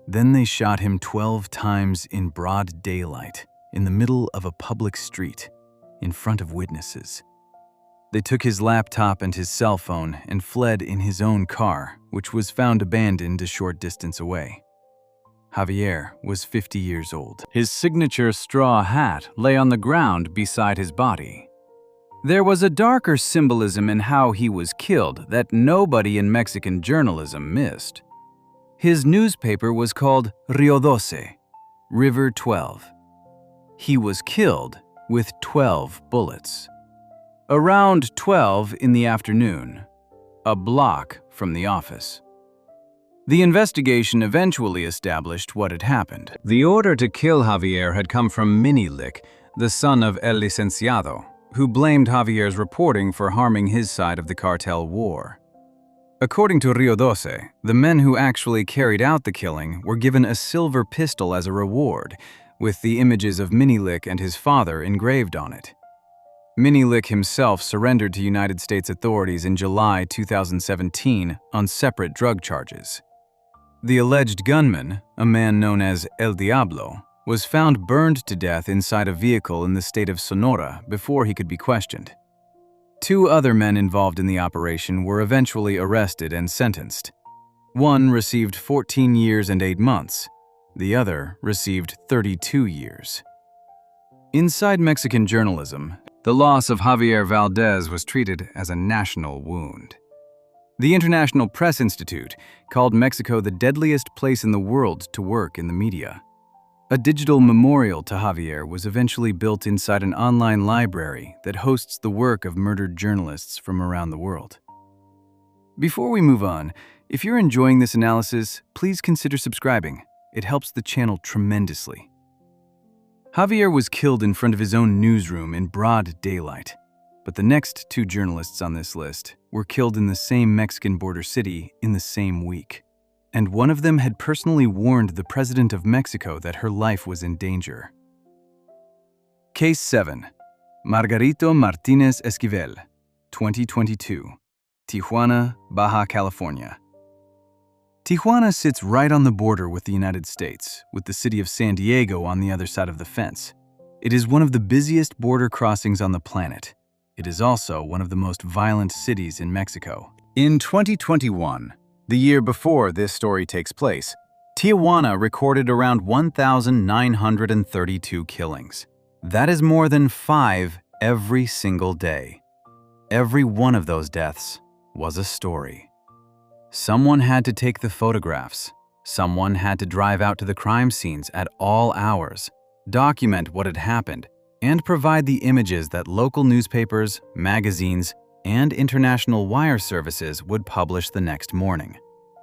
Then they shot him 12 times in broad daylight, in the middle of a public street, in front of witnesses. They took his laptop and his cell phone and fled in his own car, which was found abandoned a short distance away. Javier was 50 years old. His signature straw hat lay on the ground beside his body. There was a darker symbolism in how he was killed that nobody in Mexican journalism missed. His newspaper was called Rio Doce, River 12. He was killed with 12 bullets. Around 12 in the afternoon, a block from the office. The investigation eventually established what had happened. The order to kill Javier had come from Minilic, the son of El Licenciado, who blamed Javier's reporting for harming his side of the cartel war. According to Rio Doce, the men who actually carried out the killing were given a silver pistol as a reward, with the images of Minilic and his father engraved on it. Minilic himself surrendered to United States authorities in July 2017 on separate drug charges. The alleged gunman, a man known as El Diablo, was found burned to death inside a vehicle in the state of Sonora before he could be questioned. 2 other men involved in the operation were eventually arrested and sentenced. One received 14 years and 8 months. The other received 32 years. Inside Mexican journalism, the loss of Javier Valdez was treated as a national wound. The International Press Institute called Mexico the deadliest place in the world to work in the media. A digital memorial to Javier was eventually built inside an online library that hosts the work of murdered journalists from around the world. Before we move on, if you're enjoying this analysis, please consider subscribing. It helps the channel tremendously. Javier was killed in front of his own newsroom in broad daylight, but the next 2 journalists on this list were killed in the same Mexican border city in the same week, and one of them had personally warned the president of Mexico that her life was in danger. Case 7. Margarito Martinez Esquivel, 2022, Tijuana, Baja California. Tijuana sits right on the border with the United States, with the city of San Diego on the other side of the fence. It is one of the busiest border crossings on the planet. It is also one of the most violent cities in Mexico. In 2021, the year before this story takes place, Tijuana recorded around 1,932 killings. That is more than 5 every single day. Every one of those deaths was a story. Someone had to take the photographs. Someone had to drive out to the crime scenes at all hours, document what had happened, and provide the images that local newspapers, magazines, and international wire services would publish the next morning.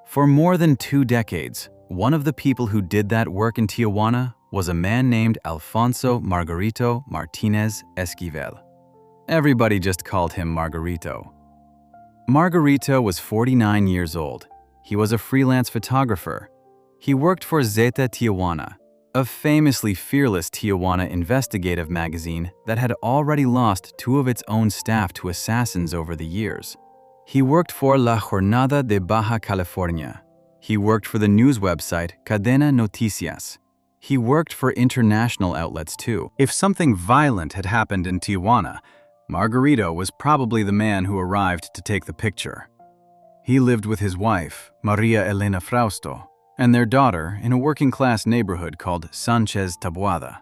For more than 2 decades, one of the people who did that work in Tijuana was a man named Alfonso Margarito Martinez Esquivel. Everybody just called him Margarito. Margarito was 49 years old. He was a freelance photographer. He worked for Zeta Tijuana, a famously fearless Tijuana investigative magazine that had already lost 2 of its own staff to assassins over the years. He worked for La Jornada de Baja California. He worked for the news website Cadena Noticias. He worked for international outlets too. If something violent had happened in Tijuana, Margarito was probably the man who arrived to take the picture. He lived with his wife, Maria Elena Frausto, and their daughter in a working-class neighborhood called Sanchez Taboada.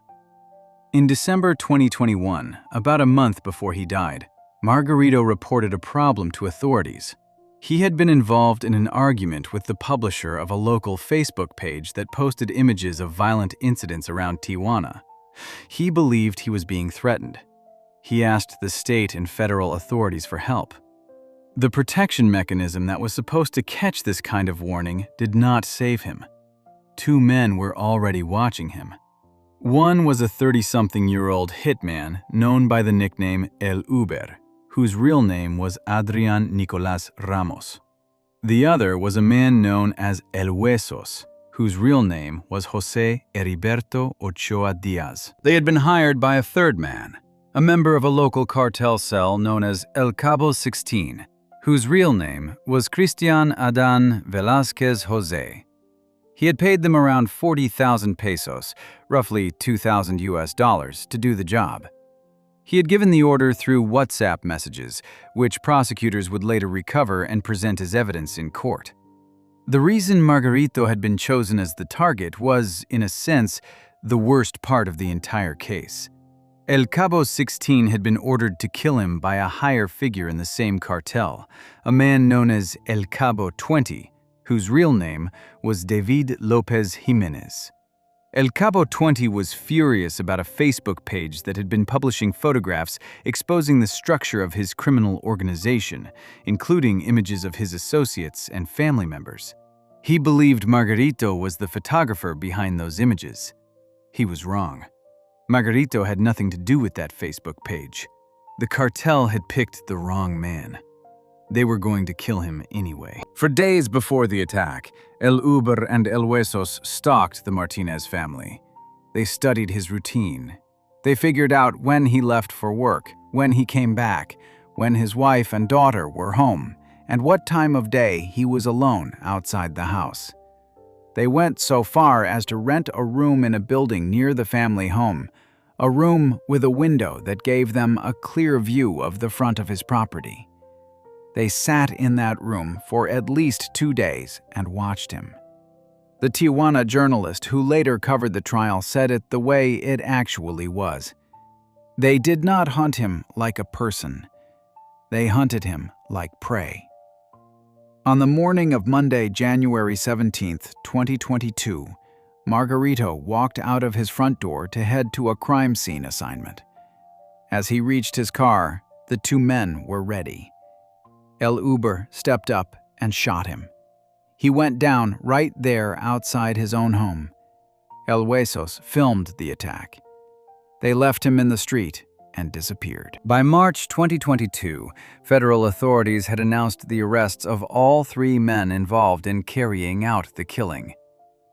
In December 2021, about a month before he died, Margarito reported a problem to authorities. He had been involved in an argument with the publisher of a local Facebook page that posted images of violent incidents around Tijuana. He believed he was being threatened. He asked the state and federal authorities for help. The protection mechanism that was supposed to catch this kind of warning did not save him. 2 men were already watching him. One was a 30-something-year-old hitman known by the nickname El Heber, whose real name was Adrian Nicolás Ramos. The other was a man known as El Huesos, whose real name was José Heriberto Ochoa Díaz. They had been hired by a third man, a member of a local cartel cell known as El Cabo 16, whose real name was Cristian Adán Velázquez José. He had paid them around 40,000 pesos, roughly $2,000, to do the job. He had given the order through WhatsApp messages, which prosecutors would later recover and present as evidence in court. The reason Margarito had been chosen as the target was, in a sense, the worst part of the entire case. El Cabo 16 had been ordered to kill him by a higher figure in the same cartel, a man known as El Cabo 20, whose real name was David Lopez Jimenez. El Cabo 20 was furious about a Facebook page that had been publishing photographs exposing the structure of his criminal organization, including images of his associates and family members. He believed Margarito was the photographer behind those images. He was wrong. Margarito had nothing to do with that Facebook page. The cartel had picked the wrong man. They were going to kill him anyway. For days before the attack, El Heber and El Huesos stalked the Martinez family. They studied his routine. They figured out when he left for work, when he came back, when his wife and daughter were home, and what time of day he was alone outside the house. They went so far as to rent a room in a building near the family home, a room with a window that gave them a clear view of the front of his property. They sat in that room for at least 2 days and watched him. The Tijuana journalist who later covered the trial said it the way it actually was. They did not hunt him like a person. They hunted him like prey. On the morning of Monday, January 17, 2022, Margarito walked out of his front door to head to a crime scene assignment. As he reached his car, the 2 men were ready. El Heber stepped up and shot him. He went down right there outside his own home. El Huesos filmed the attack. They left him in the street and disappeared. By March 2022, federal authorities had announced the arrests of all 3 men involved in carrying out the killing.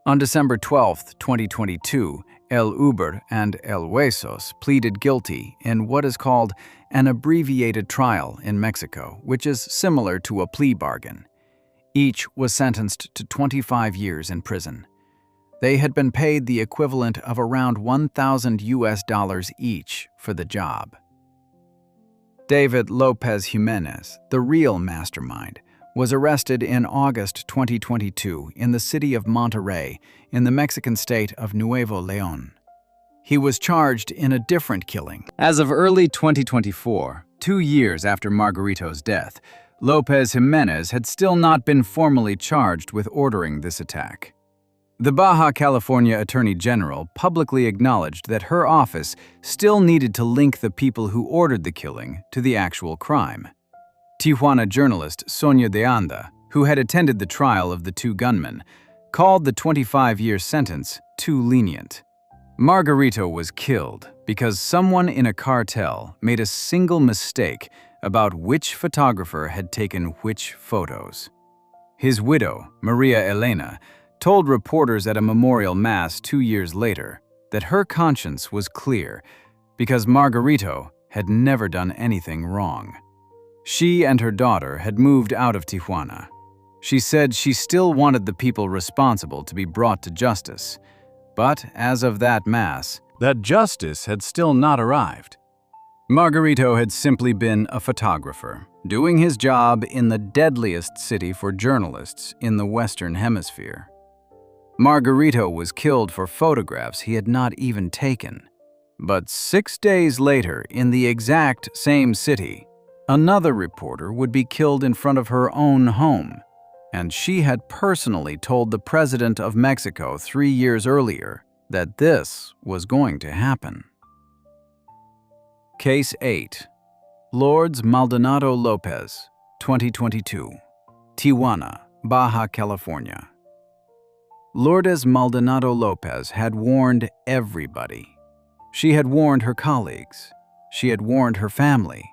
On December 12, 2022, El Heber and El Huesos pleaded guilty in what is called an abbreviated trial in Mexico, which is similar to a plea bargain. Each was sentenced to 25 years in prison. They had been paid the equivalent of around $1,000 each for the job. David Lopez Jimenez, the real mastermind, was arrested in August 2022 in the city of Monterrey in the Mexican state of Nuevo León. He was charged in a different killing. As of early 2024, 2 years after Margarito's death, Lopez Jimenez had still not been formally charged with ordering this attack. The Baja California Attorney General publicly acknowledged that her office still needed to link the people who ordered the killing to the actual crime. Tijuana journalist Sonia de Anda, who had attended the trial of the two gunmen, called the 25-year sentence too lenient. Margarito was killed because someone in a cartel made a single mistake about which photographer had taken which photos. His widow, Maria Elena, told reporters at a memorial mass 2 years later that her conscience was clear because Margarito had never done anything wrong. She and her daughter had moved out of Tijuana. She said she still wanted the people responsible to be brought to justice, but as of that mass, that justice had still not arrived. Margarito had simply been a photographer, doing his job in the deadliest city for journalists in the Western Hemisphere. Margarito was killed for photographs he had not even taken. But 6 days later, in the exact same city, another reporter would be killed in front of her own home, and she had personally told the President of Mexico 3 years earlier that this was going to happen. Case 8. Lourdes Maldonado Lopez, 2022. Tijuana, Baja California. Lourdes Maldonado Lopez had warned everybody. She had warned her colleagues. She had warned her family.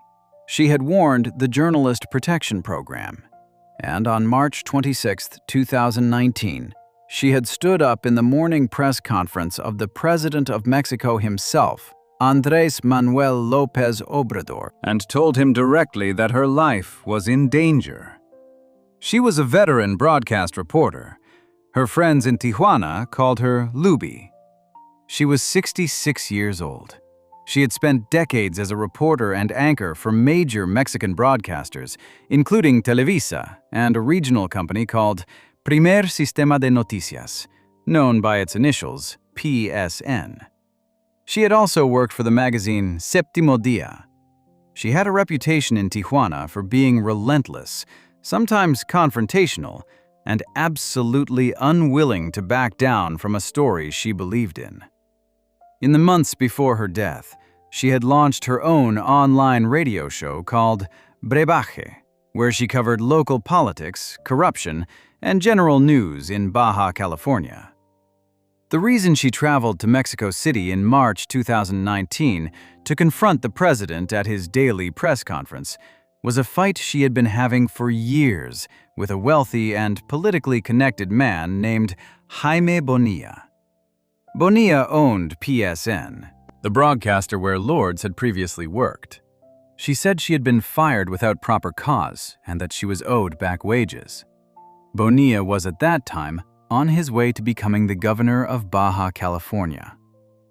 She had warned the Journalist Protection Program. And on March 26, 2019, she had stood up in the morning press conference of the President of Mexico himself, Andrés Manuel López Obrador, and told him directly that her life was in danger. She was a veteran broadcast reporter. Her friends in Tijuana called her Luby. She was 66 years old. She had spent decades as a reporter and anchor for major Mexican broadcasters, including Televisa and a regional company called Primer Sistema de Noticias, known by its initials PSN. She had also worked for the magazine Séptimo Día. She had a reputation in Tijuana for being relentless, sometimes confrontational, and absolutely unwilling to back down from a story she believed in. In the months before her death, she had launched her own online radio show called Brebaje, where she covered local politics, corruption, and general news in Baja California. The reason she traveled to Mexico City in March 2019 to confront the president at his daily press conference was a fight she had been having for years with a wealthy and politically connected man named Jaime Bonilla. Bonilla owned PSN, the broadcaster where Lourdes had previously worked. She said she had been fired without proper cause and that she was owed back wages. Bonilla was at that time on his way to becoming the governor of Baja California.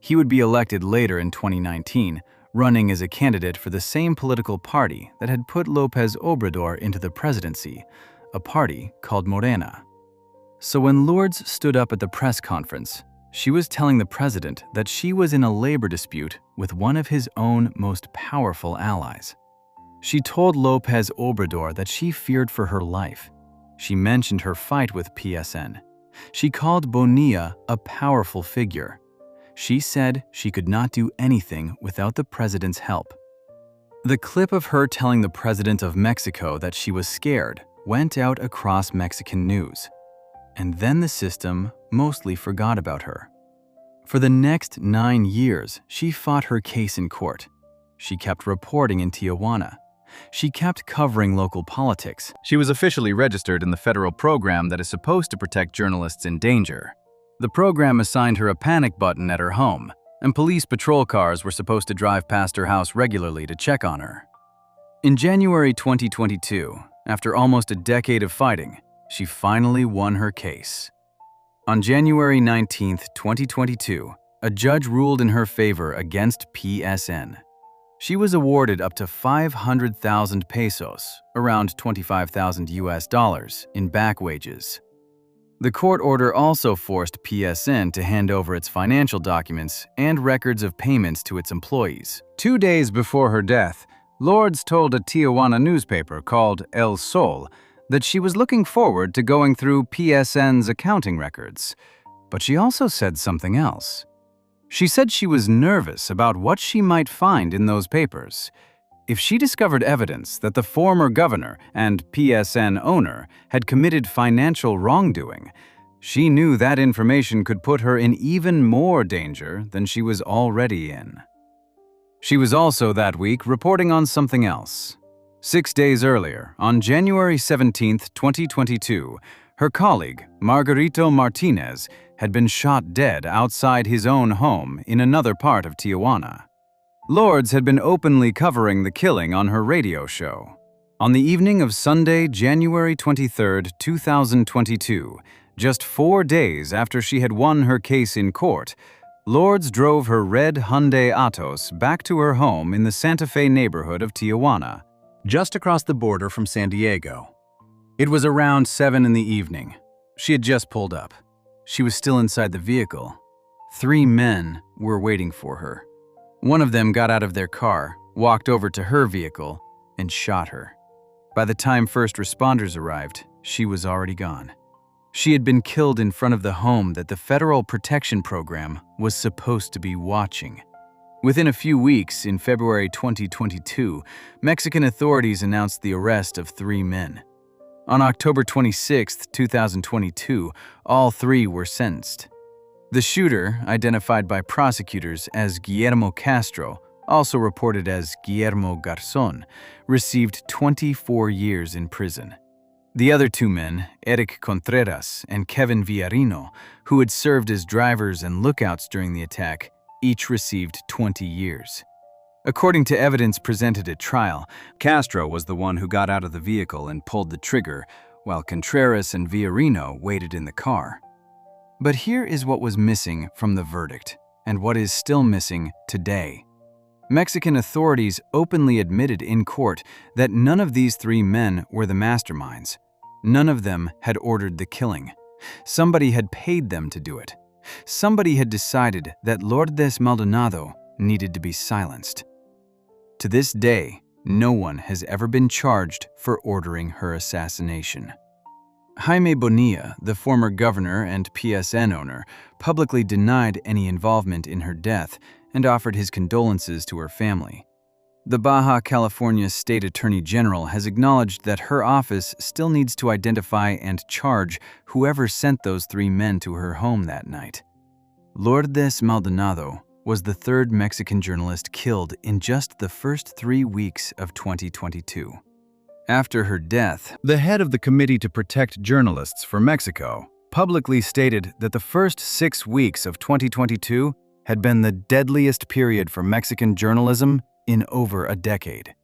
He would be elected later in 2019, running as a candidate for the same political party that had put López Obrador into the presidency, a party called Morena. So when Lourdes stood up at the press conference, she was telling the president that she was in a labor dispute with one of his own most powerful allies. She told López Obrador that she feared for her life. She mentioned her fight with PSN. She called Bonilla a powerful figure. She said she could not do anything without the president's help. The clip of her telling the president of Mexico that she was scared went out across Mexican news. And then the system mostly forgot about her. For the next 9 years, she fought her case in court. She kept reporting in Tijuana. She kept covering local politics. She was officially registered in the federal program that is supposed to protect journalists in danger. The program assigned her a panic button at her home, and police patrol cars were supposed to drive past her house regularly to check on her. In January 2022, after almost a decade of fighting, she finally won her case. On January 19, 2022, a judge ruled in her favor against PSN. She was awarded up to 500,000 pesos, around $25,000 in back wages. The court order also forced PSN to hand over its financial documents and records of payments to its employees. 2 days before her death, Lourdes told a Tijuana newspaper called El Sol that she was looking forward to going through PSN's accounting records. But she also said something else. She said she was nervous about what she might find in those papers. If she discovered evidence that the former governor and PSN owner had committed financial wrongdoing, she knew that information could put her in even more danger than she was already in. She was also that week reporting on something else. 6 days earlier, on January 17, 2022, her colleague, Margarito Martinez, had been shot dead outside his own home in another part of Tijuana. Lourdes had been openly covering the killing on her radio show. On the evening of Sunday, January 23, 2022, just 4 days after she had won her case in court, Lourdes drove her red Hyundai Atos back to her home in the Santa Fe neighborhood of Tijuana, just across the border from San Diego. It was around 7 in the evening. She had just pulled up. She was still inside the vehicle. 3 men were waiting for her. One of them got out of their car, walked over to her vehicle, and shot her. By the time first responders arrived, she was already gone. She had been killed in front of the home that the Federal Protection Program was supposed to be watching. Within a few weeks, in February 2022, Mexican authorities announced the arrest of 3 men. On October 26, 2022, all 3 were sentenced. The shooter, identified by prosecutors as Guillermo Castro, also reported as Guillermo Garzón, received 24 years in prison. The other 2 men, Eric Contreras and Kevin Villarino, who had served as drivers and lookouts during the attack, each received 20 years. According to evidence presented at trial, Castro was the one who got out of the vehicle and pulled the trigger, while Contreras and Villarino waited in the car. But here is what was missing from the verdict, and what is still missing today. Mexican authorities openly admitted in court that none of these 3 men were the masterminds. None of them had ordered the killing. Somebody had paid them to do it. Somebody had decided that Lourdes Maldonado needed to be silenced. To this day, no one has ever been charged for ordering her assassination. Jaime Bonilla, the former governor and PSN owner, publicly denied any involvement in her death and offered his condolences to her family. The Baja California State Attorney General has acknowledged that her office still needs to identify and charge whoever sent those 3 men to her home that night. Lourdes Maldonado was the 3rd Mexican journalist killed in just the first 3 weeks of 2022. After her death, the head of the Committee to Protect Journalists for Mexico publicly stated that the first 6 weeks of 2022 had been the deadliest period for Mexican journalism in over a decade.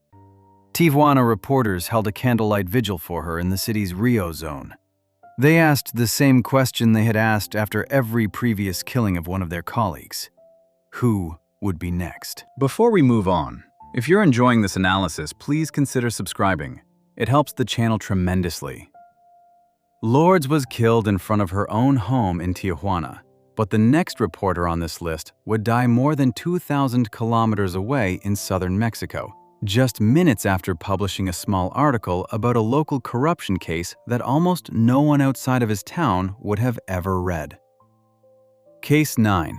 Tijuana reporters held a candlelight vigil for her in the city's Rio zone. They asked the same question they had asked after every previous killing of one of their colleagues. Who would be next? Before we move on, if you're enjoying this analysis, please consider subscribing. It helps the channel tremendously. Lourdes was killed in front of her own home in Tijuana, but the next reporter on this list would die more than 2,000 kilometers away in southern Mexico, just minutes after publishing a small article about a local corruption case that almost no one outside of his town would have ever read. Case 9.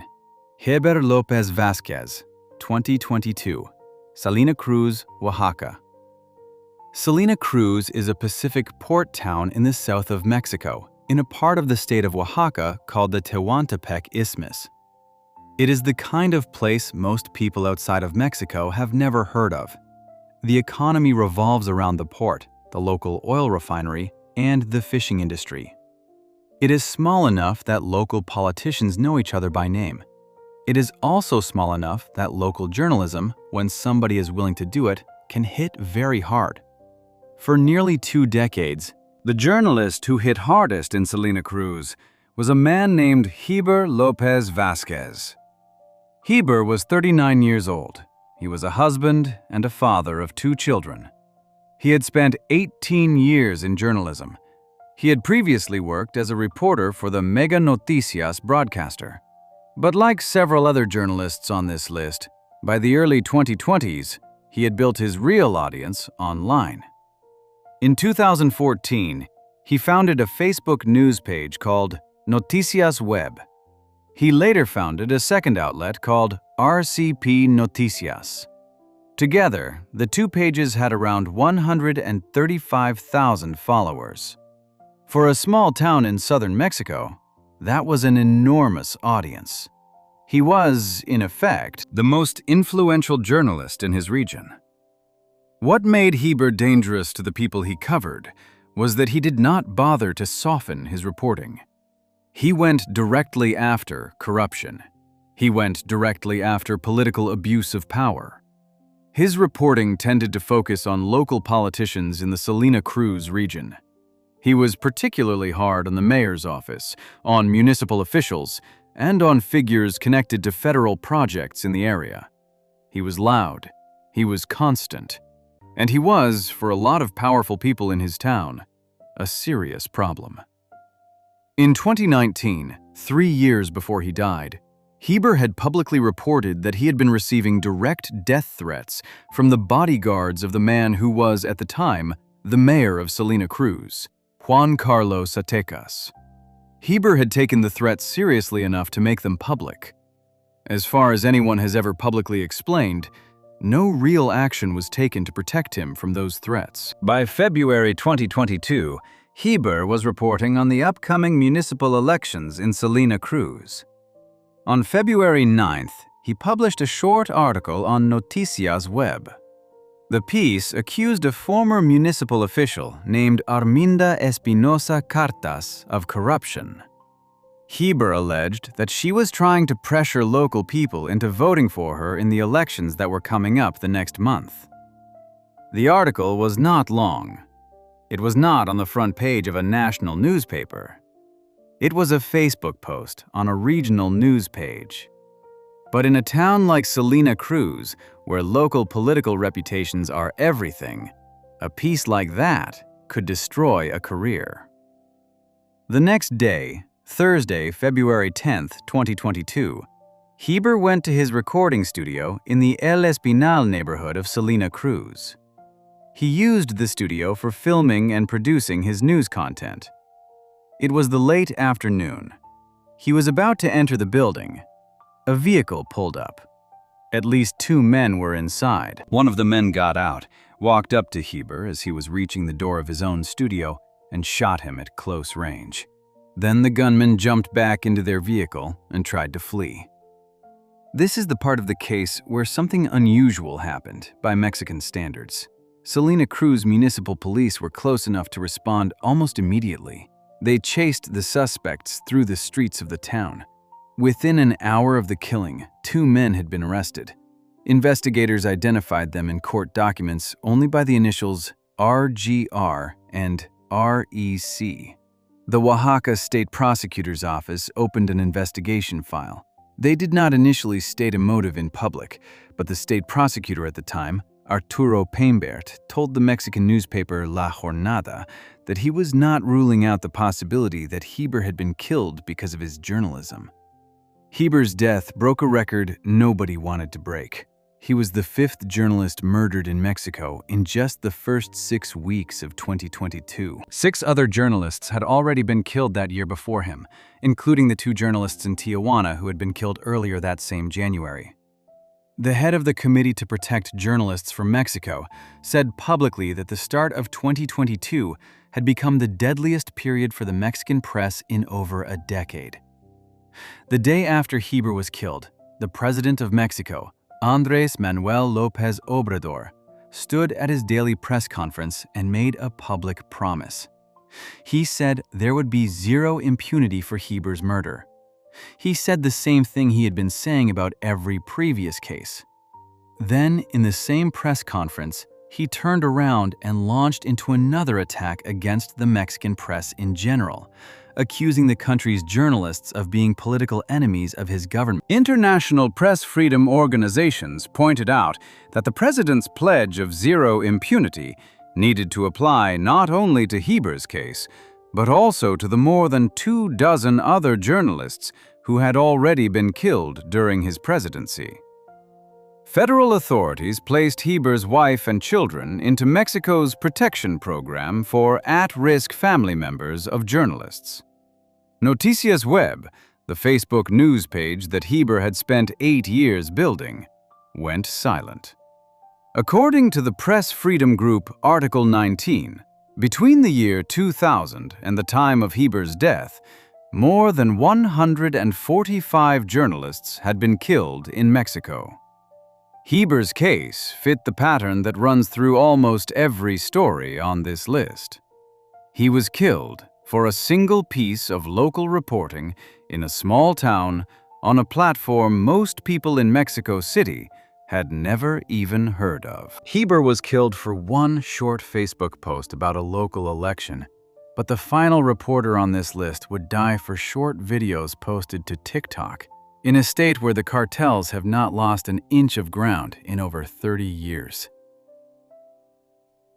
Heber Lopez Vasquez, 2022, Salina Cruz, Oaxaca. Salina Cruz is a Pacific port town in the south of Mexico, in a part of the state of Oaxaca called the Tehuantepec Isthmus. It is the kind of place most people outside of Mexico have never heard of. The economy revolves around the port, the local oil refinery, and the fishing industry. It is small enough that local politicians know each other by name. It is also small enough that local journalism, when somebody is willing to do it, can hit very hard. For nearly 2 decades, the journalist who hit hardest in Salina Cruz was a man named Heber Lopez Vasquez. Heber was 39 years old. He was a husband and a father of 2 children. He had spent 18 years in journalism. He had previously worked as a reporter for the Mega Noticias broadcaster. But like several other journalists on this list, by the early 2020s, he had built his real audience online. In 2014, he founded a Facebook news page called Noticias Web He later founded a second outlet called RCP Noticias. Together, the two pages had around 135,000 followers. For a small town in southern Mexico, that was an enormous audience. He was, in effect, the most influential journalist in his region. What made Heber dangerous to the people he covered was that he did not bother to soften his reporting. He went directly after corruption. He went directly after political abuse of power. His reporting tended to focus on local politicians in the Salina Cruz region. He was particularly hard on the mayor's office, on municipal officials, and on figures connected to federal projects in the area. He was loud, he was constant, and he was, for a lot of powerful people in his town, a serious problem. In 2019, 3 years before he died, Heber had publicly reported that he had been receiving direct death threats from the bodyguards of the man who was, at the time, the mayor of Salina Cruz, Juan Carlos Atecas. Heber had taken the threats seriously enough to make them public. As far as anyone has ever publicly explained, no real action was taken to protect him from those threats. By February 2022, Heber was reporting on the upcoming municipal elections in Salina Cruz. On February 9th, he published a short article on Noticias Web. The piece accused a former municipal official named Arminda Espinosa Cartas of corruption. Heber alleged that she was trying to pressure local people into voting for her in the elections that were coming up the next month. The article was not long. It was not on the front page of a national newspaper. It was a Facebook post on a regional news page. But in a town like Salina Cruz, where local political reputations are everything, a piece like that could destroy a career. The next day, Thursday, February 10th, 2022, Heber went to his recording studio in the El Espinal neighborhood of Salina Cruz. He used the studio for filming and producing his news content. It was the late afternoon. He was about to enter the building. A vehicle pulled up. At least 2 men were inside. One of the men got out, walked up to Heber as he was reaching the door of his own studio, and shot him at close range. Then the gunman jumped back into their vehicle and tried to flee. This is the part of the case where something unusual happened by Mexican standards. Salina Cruz municipal police were close enough to respond almost immediately. They chased the suspects through the streets of the town. Within an hour of the killing, 2 men had been arrested. Investigators identified them in court documents only by the initials RGR and REC. The Oaxaca State Prosecutor's Office opened an investigation file. They did not initially state a motive in public, but the state prosecutor at the time, Arturo Peinbert, told the Mexican newspaper La Jornada that he was not ruling out the possibility that Heber had been killed because of his journalism. Heber's death broke a record nobody wanted to break. He was the 5th journalist murdered in Mexico in just the first 6 weeks of 2022. 6 other journalists had already been killed that year before him, including the 2 journalists in Tijuana who had been killed earlier that same January. The head of the Committee to Protect Journalists from Mexico said publicly that the start of 2022 had become the deadliest period for the Mexican press in over a decade. The day after Heber was killed, the president of Mexico, Andrés Manuel Lopez Obrador, stood at his daily press conference and made a public promise. He said there would be zero impunity for Heber's murder. He said the same thing he had been saying about every previous case. Then, in the same press conference, he turned around and launched into another attack against the Mexican press in general, accusing the country's journalists of being political enemies of his government. International press freedom organizations pointed out that the president's pledge of zero impunity needed to apply not only to Heber's case, but also to the more than 24 other journalists who had already been killed during his presidency. Federal authorities placed Heber's wife and children into Mexico's protection program for at-risk family members of journalists. Noticias Web, The Facebook news page that Heber had spent 8 years building went silent. According to the press freedom group Article 19, between the year 2000 and the time of Heber's death, more than 145 journalists had been killed in Mexico. Heber's case fit the pattern that runs through almost every story on this list. He was killed for a single piece of local reporting in a small town on a platform most people in Mexico City had never even heard of. Heber was killed for one short Facebook post about a local election, but the final reporter on this list would die for short videos posted to TikTok, in a state where the cartels have not lost an inch of ground in over 30 years.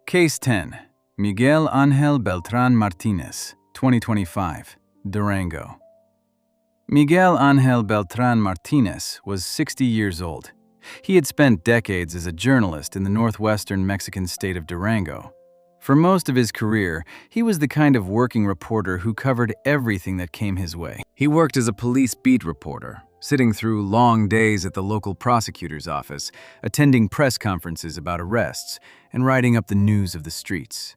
Case 10. Miguel Ángel Beltran Martinez, 2025, Durango. Miguel Ángel Beltran Martinez was 60 years old. He had spent decades as a journalist in the northwestern Mexican state of Durango. For most of his career, he was the kind of working reporter who covered everything that came his way. He worked as a police beat reporter, sitting through long days at the local prosecutor's office, attending press conferences about arrests, and writing up the news of the streets.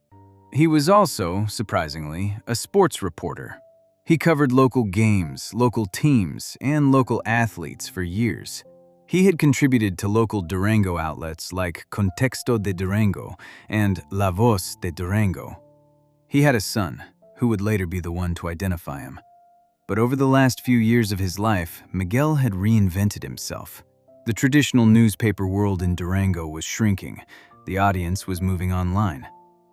He was also, surprisingly, a sports reporter. He covered local games, local teams, and local athletes for years. He had contributed to local Durango outlets like Contexto de Durango and La Voz de Durango. He had a son, who would later be the one to identify him. But over the last few years of his life, Miguel had reinvented himself. The traditional newspaper world in Durango was shrinking. The audience was moving online.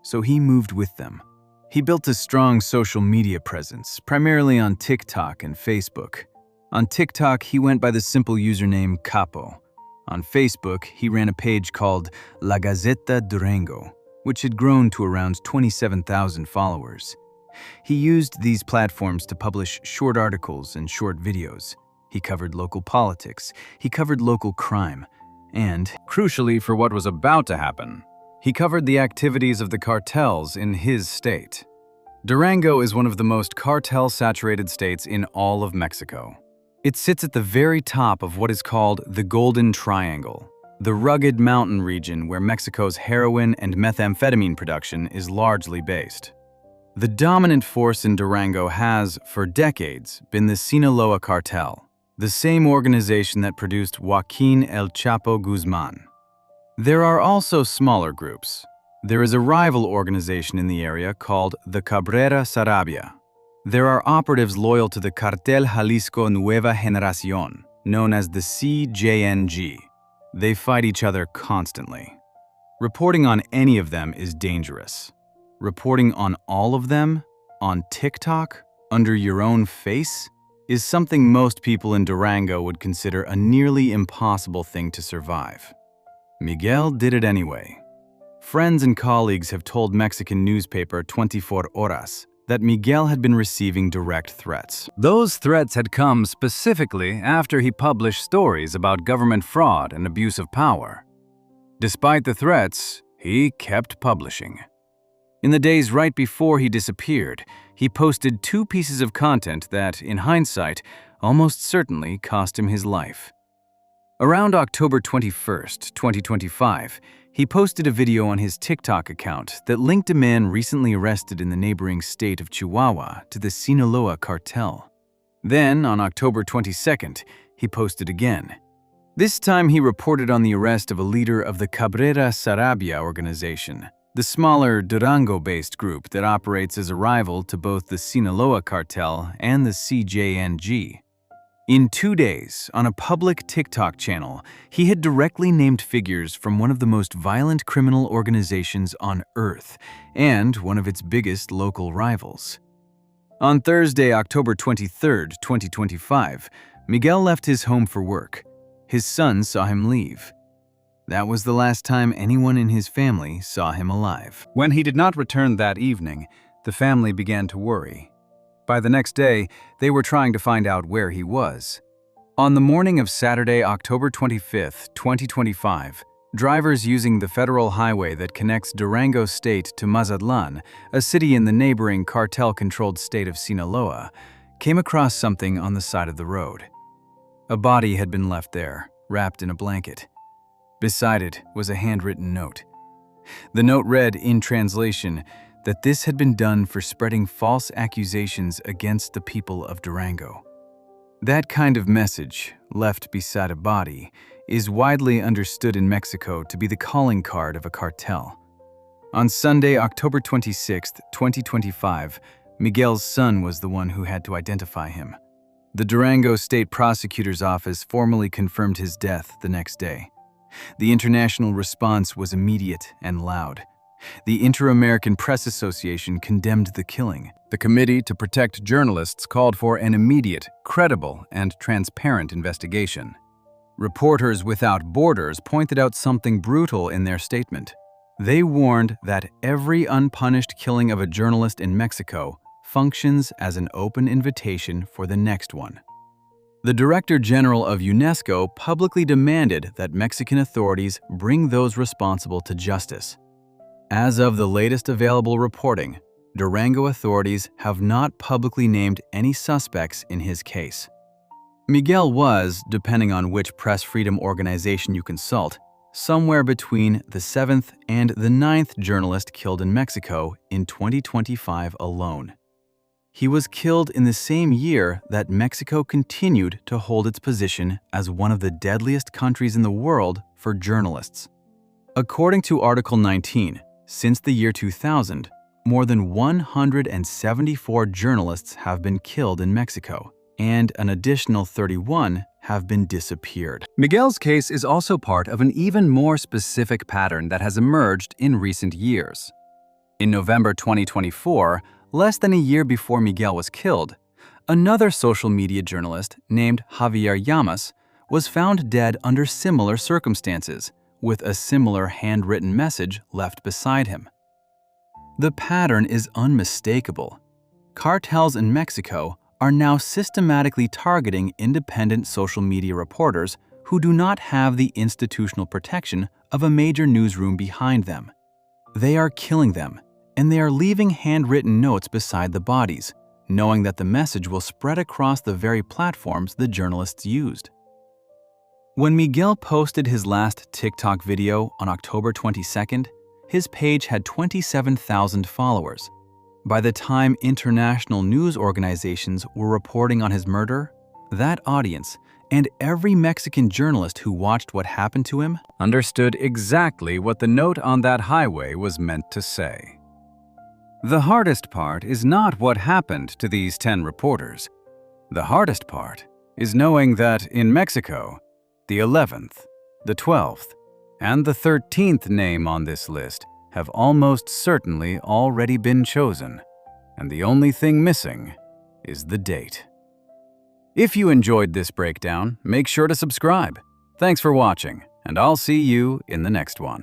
So he moved with them. He built a strong social media presence, primarily on TikTok and Facebook. On TikTok, he went by the simple username Capo. On Facebook, he ran a page called La Gaceta Durango, which had grown to around 27,000 followers. He used these platforms to publish short articles and short videos. He covered local politics, he covered local crime, and, crucially for what was about to happen, he covered the activities of the cartels in his state. Durango is one of the most cartel-saturated states in all of Mexico. It sits at the very top of what is called the Golden Triangle, the rugged mountain region where Mexico's heroin and methamphetamine production is largely based. The dominant force in Durango has, for decades, been the Sinaloa Cartel, the same organization that produced Joaquin El Chapo Guzman. There are also smaller groups. There is a rival organization in the area called the Cabrera Sarabia. There are operatives loyal to the Cartel Jalisco Nueva Generación, known as the CJNG. They fight each other constantly. Reporting on any of them is dangerous. Reporting on all of them, on TikTok, under your own face, is something most people in Durango would consider a nearly impossible thing to survive. Miguel did it anyway. Friends and colleagues have told Mexican newspaper 24 Horas that Miguel had been receiving direct threats. Those threats had come specifically after he published stories about government fraud and abuse of power. Despite the threats, he kept publishing. In the days right before he disappeared, he posted 2 pieces of content that, in hindsight, almost certainly cost him his life. Around October 21st, 2025, he posted a video on his TikTok account that linked a man recently arrested in the neighboring state of Chihuahua to the Sinaloa cartel. Then, on October 22nd, he posted again. This time he reported on the arrest of a leader of the Cabrera Sarabia organization, the smaller Durango-based group that operates as a rival to both the Sinaloa cartel and the CJNG. In 2 days, on a public TikTok channel, he had directly named figures from one of the most violent criminal organizations on Earth and one of its biggest local rivals. On Thursday, October 23, 2025, Miguel left his home for work. His son saw him leave. That was the last time anyone in his family saw him alive. When he did not return that evening, the family began to worry. By the next day, they were trying to find out where he was. On the morning of Saturday, October 25, 2025, drivers using the federal highway that connects Durango State to Mazatlan, a city in the neighboring cartel-controlled state of Sinaloa, came across something on the side of the road. A body had been left there, wrapped in a blanket. Beside it was a handwritten note. The note read, in translation, that this had been done for spreading false accusations against the people of Durango. That kind of message, left beside a body, is widely understood in Mexico to be the calling card of a cartel. On Sunday, October 26, 2025, Miguel's son was the one who had to identify him. The Durango State Prosecutor's Office formally confirmed his death the next day. The international response was immediate and loud. The Inter-American Press Association condemned the killing. The Committee to Protect Journalists called for an immediate, credible, and transparent investigation. Reporters Without Borders pointed out something brutal in their statement. They warned that every unpunished killing of a journalist in Mexico functions as an open invitation for the next one. The Director General of UNESCO publicly demanded that Mexican authorities bring those responsible to justice. As of the latest available reporting, Durango authorities have not publicly named any suspects in his case. Miguel was, depending on which press freedom organization you consult, somewhere between the 7th and the 9th journalist killed in Mexico in 2025 alone. He was killed in the same year that Mexico continued to hold its position as one of the deadliest countries in the world for journalists. According to Article 19, since the year 2000, more than 174 journalists have been killed in Mexico, and an additional 31 have been disappeared. Miguel's case is also part of an even more specific pattern that has emerged in recent years. In November 2024, less than a year before Miguel was killed, another social media journalist named Javier was found dead under similar circumstances, with a similar handwritten message left beside him. The pattern is unmistakable. Cartels in Mexico are now systematically targeting independent social media reporters who do not have the institutional protection of a major newsroom behind them. They are killing them, and they are leaving handwritten notes beside the bodies, knowing that the message will spread across the very platforms the journalists used. When Miguel posted his last TikTok video on October 22nd, his page had 27,000 followers. By the time international news organizations were reporting on his murder, that audience, and every Mexican journalist who watched what happened to him, understood exactly what the note on that highway was meant to say. The hardest part is not what happened to these 10 reporters. The hardest part is knowing that in Mexico, the 11th, the 12th, and the 13th name on this list have almost certainly already been chosen, and the only thing missing is the date. If you enjoyed this breakdown, make sure to subscribe. Thanks for watching, and I'll see you in the next one.